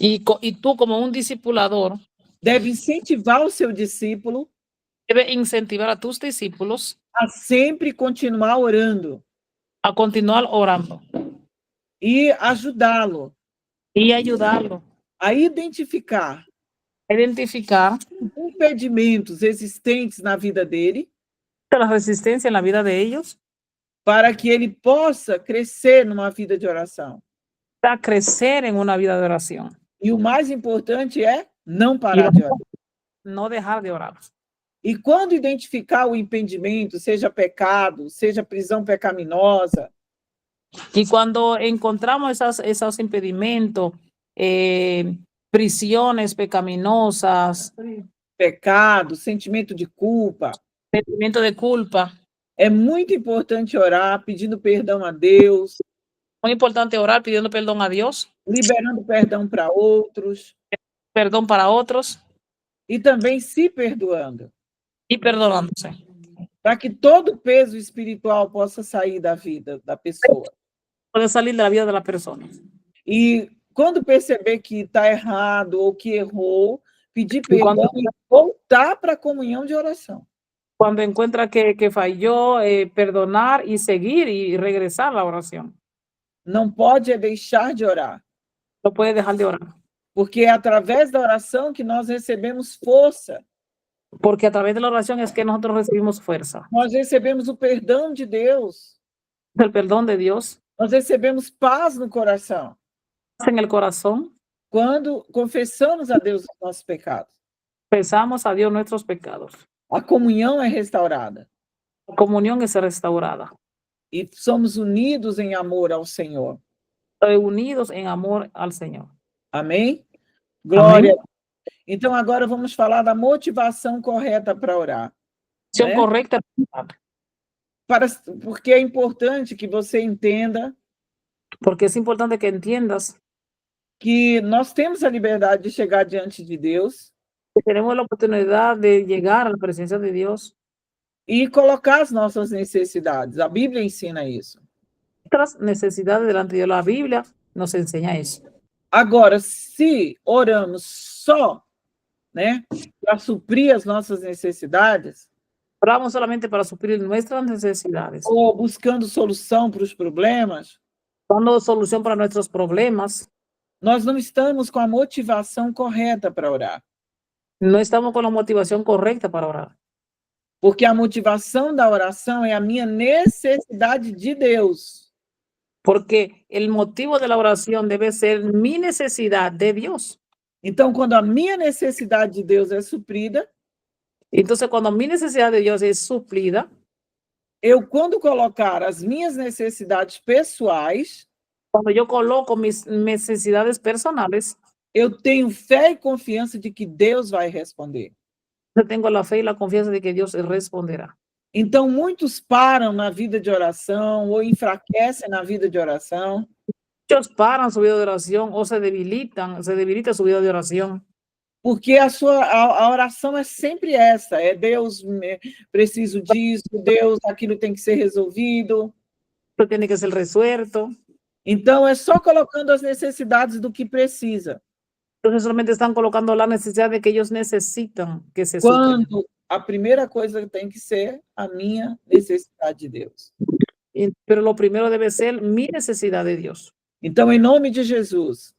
Y tú como un discipulador, deve incentivar o seu discípulo debe incentivar a tus discípulos a sempre continuar orando a continuar orando e ajudá-lo y ayudarlo a identificar a identificar impedimentos existentes na vida dele la resistencia en la vida de ellos para que ele possa crescer numa vida de oração. para crecer en una vida de oración. E o mais importante é não parar de orar. No dejar de orar. E quando identificar o impedimento, seja pecado, seja prisão pecaminosa, Y cuando encontramos esos impedimentos, prisiones pecaminosas, pecado, sentimento de culpa, sentimiento de culpa, é muito importante orar pedindo perdão a Deus, muy importante orar pidiendo perdón a Dios, liberando perdão para outros perdón para otros e também se perdoando, y perdonándose. para que todo o peso espiritual possa sair da vida da pessoa. Puede salir de la vida de la persona. E quando perceber que está errado ou que errou, pedir perdão quando- e voltar para a comunhão de oração. Cuando encuentra que falló, perdonar y seguir y regresar a la oración. Não pode deixar de orar, No puede dejar de orar. porque é através da oração que nós recebemos força, Porque a través de la oración es que nosotros recibimos fuerza. nós recebemos o perdão de Deus, El perdón de Dios nós recebemos paz no coração, en el corazón. quando confessamos a Deus os nossos pecados. Confesamos a Dios nuestros pecados. A comunhão é restaurada La comunión es restaurada. e somos unidos em amor ao Senhor. Unidos en amor al Señor. Amém? Glória. Amém. Então, agora vamos falar da motivação correta para orar. né? correcta. Porque é importante que você entenda Porque es importante que entiendas que nós temos a liberdade de chegar diante de Deus que tenemos la oportunidad de llegar a la presencia de Dios, e colocar as nossas necessidades. A Bíblia ensina isso. nuestras necesidades delante de Dios. La Biblia nos enseña eso. Agora, se oramos só, né, para suprir as nossas necessidades, Oramos solamente para suplir nuestras necesidades, ou buscando solução para os problemas, dando solución para nuestros problemas, nós não estamos com a motivação correta para orar. no estamos con la motivación correcta para orar. Porque a motivação da oração é a minha necessidade de Deus. Porque el motivo de la oración debe ser mi necesidad de Dios. Então, quando a minha necessidade de Deus é suprida, Entonces, cuando mi necesidad de Dios es suplida, eu, quando colocar as minhas necessidades pessoais, cuando yo coloco mis necesidades personales, eu tenho fé e confiança de que Deus vai responder. yo tengo la fe y la confianza de que Dios responderá. Então, muitos param na vida de oração ou enfraquecem na vida de oração Muchos paran su vida de oración o se debilita su vida de oración. porque a oração é sempre essa, é Deus, preciso disso, Deus, aquilo tem que ser resolvido. Eso tiene que ser resuelto. Então, é só colocando as necessidades do que precisa. Entonces solamente están colocando la necesidad de que ellos necesitan que se supla. Quando a primeira coisa tem que ser a minha necessidade de Deus. Pero lo primero debe ser mi necesidad de Dios. Então, em nome de Jesus,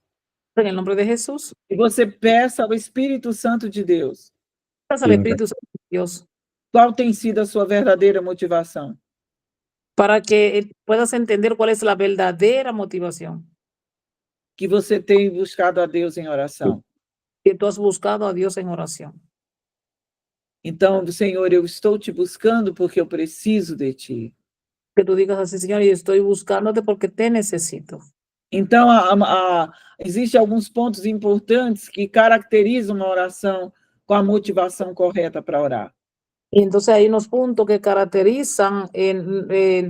En el nombre de Jesús, que você peça ao Espírito Santo de Deus al Espíritu Santo de Dios qual tem sido a sua verdadeira motivação. para que puedas entender cuál es la verdadera motivación Que você tem buscado a Deus em oração. que tú has buscado a Dios en oración. Então, Senhor, eu estou te buscando porque eu preciso de ti. Que tú digas así, Señor, y estoy buscándote porque te necesito. Então, existem alguns pontos importantes que caracterizam uma oração com a motivação correta para orar. Y entonces hay unos puntos que caracterizan,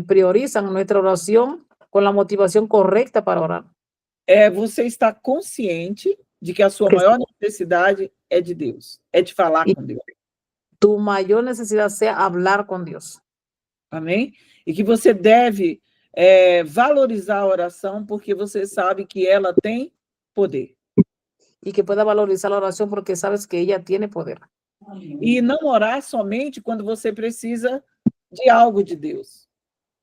priorizan nuestra oración con la motivación correcta para orar. Você está consciente de que a sua maior necessidade é de Deus, é de falar com Deus. Tu mayor necesidad sea hablar con Dios. Amém? E que você deve valorizar a oração porque você sabe que ela tem poder. Y que pueda valorizar la oración porque sabes que ella tiene poder. E não orar somente quando você precisa de algo de Deus.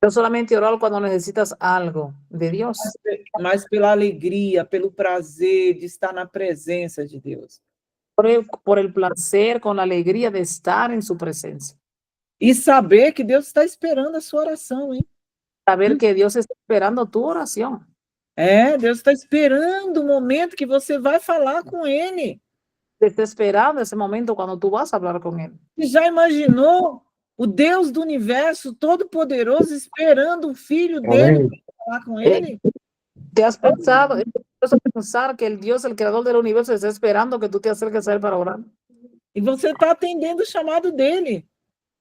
No solamente orar cuando necesitas algo de Dios, mas pela alegria, pelo prazer de estar na presença de Deus. por el placer, con la alegría de estar en su presencia. E saber que Deus está esperando a sua oração, hein? Saber que Dios está esperando tu oración. Deus está esperando o momento que você vai falar com Ele. Está esperando ese momento cuando tú vas a hablar con Él. Você já imaginou o Deus do universo todo-poderoso esperando o filho dele para falar com Ele? ¿Te has pensado pensar que el Dios, el creador del universo, está esperando que tú te acerques a Él para orar? E você está atendendo o chamado dele.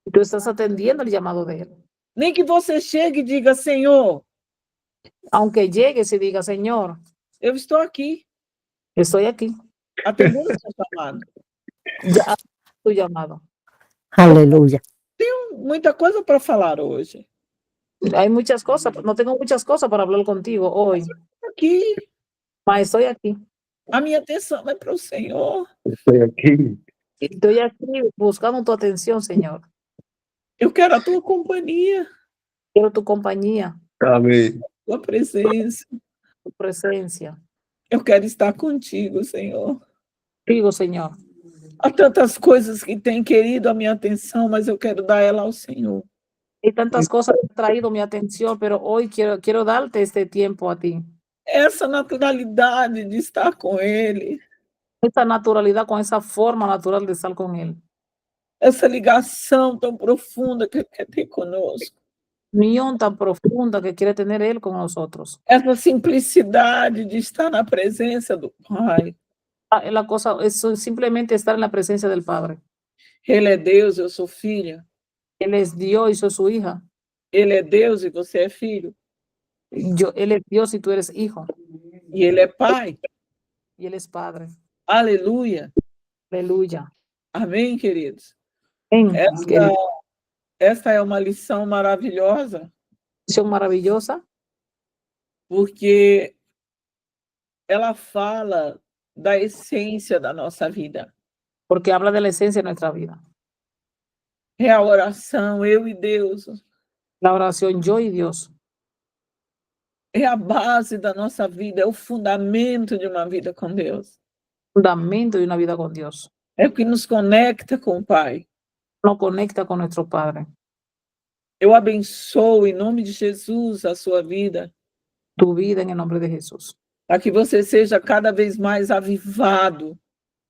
Y tú estás atendiendo el llamado de Él. Nem que você chegue e diga, Senhor, Aunque llegues y digas, Señor, eu estou aqui, estoy aquí. atendendo o seu chamado. Ya tu llamado. Aleluya. Muita coisa para falar hoje. Hay muchas cosas, no tengo muchas cosas para hablar contigo hoy, Aqui, mas estoy aquí. a minha atenção vai para o Senhor. Estoy aquí. Estoy aquí buscando tu atención, Señor. Eu quero a tua companhia, Quiero tu compañía, Amén. tua presença. tu presencia. Eu quero estar contigo, Senhor. Digo, Señor, Há tantas coisas que têm querido a minha atenção, mas eu quero dar ela ao Senhor. hay tantas cosas que han traído mi atención, pero hoy quiero darte este tiempo a ti. Essa naturalidade de estar com Ele, Esa naturalidad, con esa forma natural de estar con Él. essa ligação tão profunda que Ele quer ter conosco, Unión tan profunda que quiere tener Él con nosotros. essa simplicidade de estar na presença do Pai. La cosa es simplemente estar en la presencia del Padre. Ele é Deus, eu sou filha. Él es Dios y soy su hija. Ele é Deus e você é filho. Él es Dios y tú eres hijo. E Ele é Pai. Y Él es Padre. Aleluia. Aleluya. Amém, queridos? Amén, querido. Esta é uma lição maravilhosa, Lección maravillosa porque ela fala da essência da nossa vida. porque habla de la esencia de nuestra vida. É a oração, eu e Deus. La oración yo y Dios É a base da nossa vida, é o fundamento de uma vida com Deus. fundamento de una vida con Dios. É o que nos conecta com o Pai. Nos conecta con nuestro Padre. Eu abençoo em nome de Jesus a sua vida, Tu vida en el nombre de Jesús. para que você seja cada vez mais avivado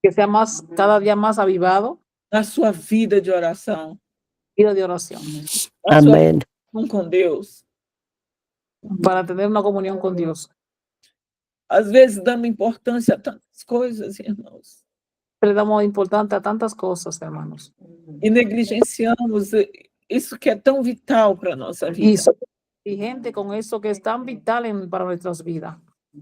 Que sea más, cada día más avivado, na sua vida de oração, vida de oración, na sua Amén. comunhão com Deus. para tener una comunión con Dios. Às vezes dando importância a tantas coisas, irmãos, Le damos importancia a tantas cosas, hermanos. e negligenciamos isso que é tão vital para a nossa Y vida. somos gente con eso que es tan vital para nuestras vidas.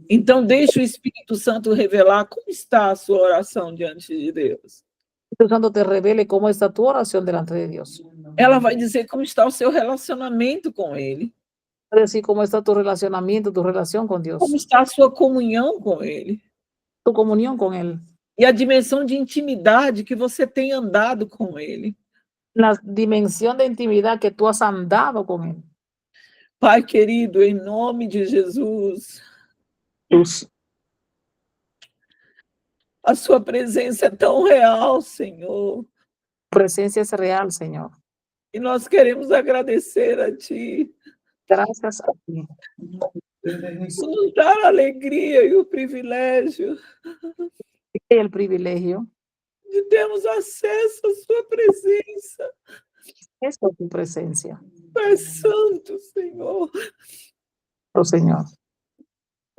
Então, deixe o Espírito Santo revelar como está a sua oração diante de Deus. Espíritu Santo te revele cómo está tu oración delante de Dios. Ela vai dizer como está o seu relacionamento com Ele, Es decir, cómo está tu relacionamiento, tu relación con Dios, como está a sua comunhão com Ele, tu comunión con Él, e a dimensão de intimidade que você tem andado com Ele. la dimensión de intimidad que tú has andado con Él. Pai querido, em nome de Jesus, a sua presença é tão real, Senhor, Tu presencia es real, Señor. e nós queremos agradecer a Ti Gracias a ti. por nos dar a alegria e o privilégio Y el privilegio de termos acesso à sua presença. es por tu presencia, Tu és santo, Senhor, oh Señor.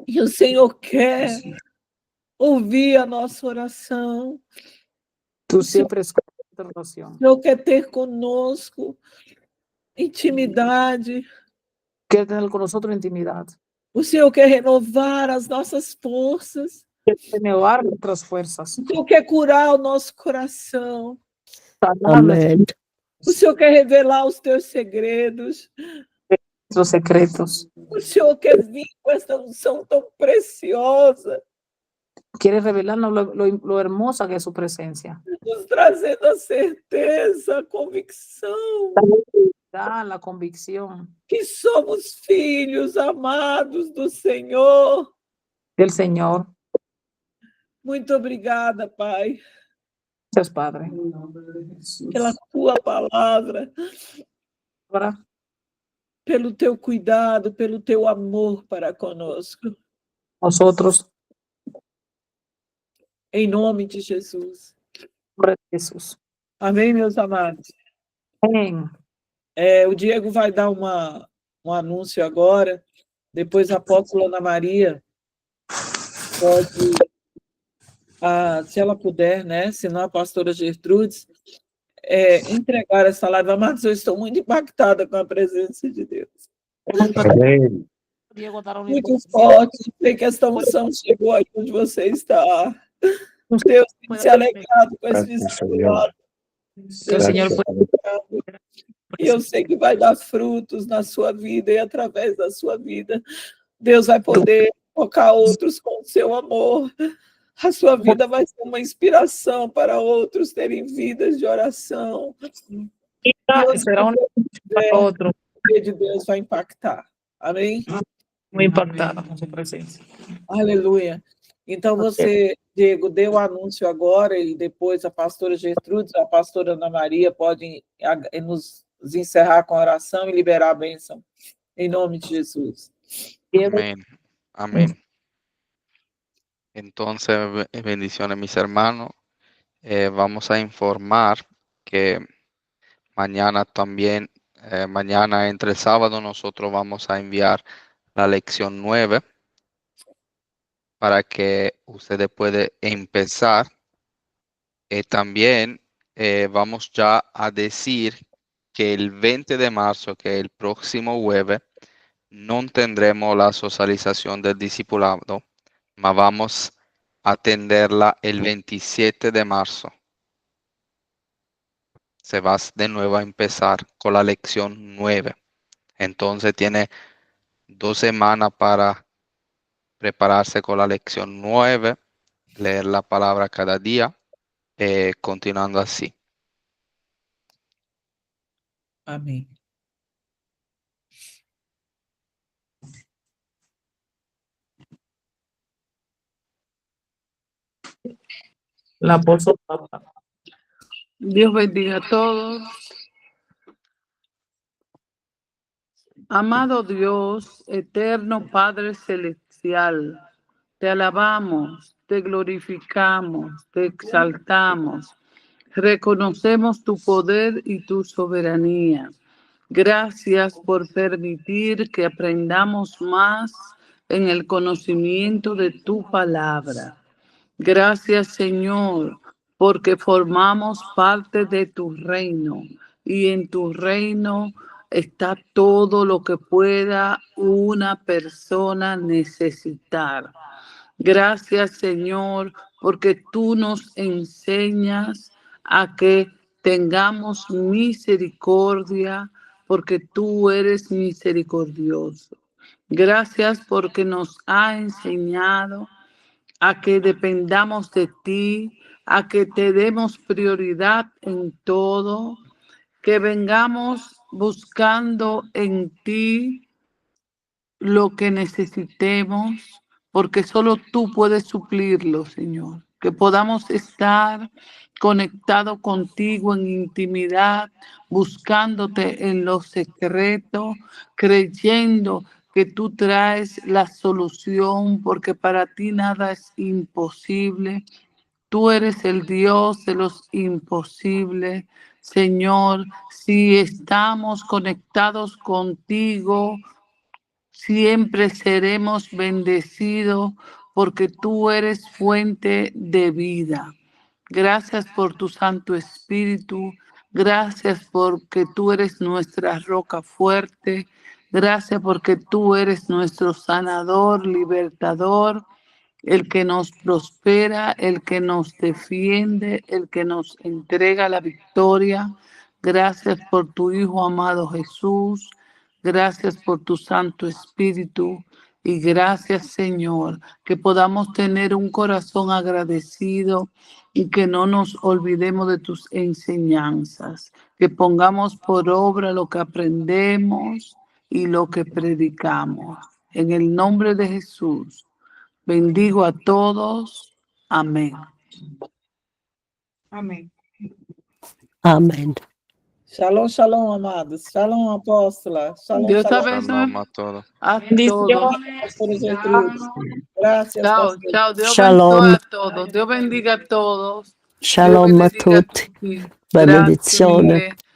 e o Senhor quer ouvir a nossa oração. Tú siempre escuchas nuestra oración. O Senhor quer ter conosco intimidade. Quiere tener con nosotros intimidad. O Senhor quer renovar as nossas forças. Quiere renovar nuestras fuerzas. O Senhor quer curar o nosso coração. Sanar Amén. O Senhor quer revelar os teus segredos. nuestros secretos. O Senhor quer vir com essa unção tão preciosa, Quiere revelarnos lo hermosa que es su presencia. nos trazendo a certeza, a convicção Da la convicción que somos filhos amados do Senhor. del Señor. Muito obrigada, Pai, Gracias, Padre. pela tua palavra, Ahora, pelo teu cuidado, pelo teu amor para conosco. nosotros, Em nome de Jesus. por Jesús. Amém, meus amados? Amén. O Diego vai dar um anúncio agora, depois a apóstola Ana Maria pode, se ela puder, né? Senão a pastora Gertrudes, entregar essa live. Amados, eu estou muito impactada com a presença de Deus. Amén. Diego dará una Muito forte, sei que esta unção chegou aí onde você está. Deus tem se alegrado com esse Gracias, discipulado. Que el Señor Gracias. E eu sei que vai dar frutos na sua vida e através da sua vida. Deus vai poder tocar outros com o seu amor. A sua vida vai ser uma inspiração para outros terem vidas de oração. será un para otro. O poder de Deus vai impactar. Amém? Muy impactado con su presencia. Aleluia. Então você, Diego, dê o anúncio agora e depois a pastora Gertrudes, a pastora Ana Maria podem nos encerrar com a oração e liberar a bênção. Em nome de Jesus. Amén. Amén. Entonces, bendiciones, mis hermanos. Vamos a informar que mañana también, mañana entre el sábado, nosotros vamos a enviar la lección 9 para que ustedes puedan empezar. También vamos ya a decir que el 20 de marzo, que es el próximo jueves, no tendremos la socialización del discipulado, mas vamos a atenderla el 27 de marzo. Se va de nuevo a empezar con la lección 9. Entonces tiene 2 semanas para prepararse con la lección 9, leer la palabra cada día, continuando así. Amém. La apóstol Pablo. Dios bendiga a todos. Amado Dios, eterno Padre Celestial, te alabamos, te glorificamos, te exaltamos. Reconocemos tu poder y tu soberanía. Gracias por permitir que aprendamos más en el conocimiento de tu palabra. Gracias, Señor, porque formamos parte de tu reino y en tu reino está todo lo que pueda una persona necesitar. Gracias, Señor, porque tú nos enseñas a que tengamos misericordia, porque tú eres misericordioso. Gracias porque nos ha enseñado a que dependamos de ti, a que te demos prioridad en todo, que vengamos buscando en ti lo que necesitemos, porque solo tú puedes suplirlo, Señor. Que podamos estar conectados contigo en intimidad, buscándote en lo secreto, creyendo que tú traes la solución, porque para ti nada es imposible. Tú eres el Dios de los imposibles. Señor, si estamos conectados contigo, siempre seremos bendecidos porque tú eres fuente de vida. Gracias por tu Santo Espíritu. Gracias porque tú eres nuestra roca fuerte. Gracias porque tú eres nuestro sanador, libertador, el que nos prospera, el que nos defiende, el que nos entrega la victoria. Gracias por tu Hijo amado Jesús. Gracias por tu Santo Espíritu y gracias, Señor, que podamos tener un corazón agradecido y que no nos olvidemos de tus enseñanzas, que pongamos por obra lo que aprendemos y lo que predicamos. En el nombre de Jesús, bendigo a todos. Amén. Amém. Amén. Shalom, shalom, amados. Shalom, apóstola. Shalom, Dios te shalom. bendiga Shalom a todos. a todos. Bendiciones. Pastor Gertrudes. Gracias, Chao, pastor. chao. Dios Shalom. bendiga a todos. Dios bendiga a todos. Dios Shalom a bendiga a tutti. tutti. Benedizione. Grazie mille.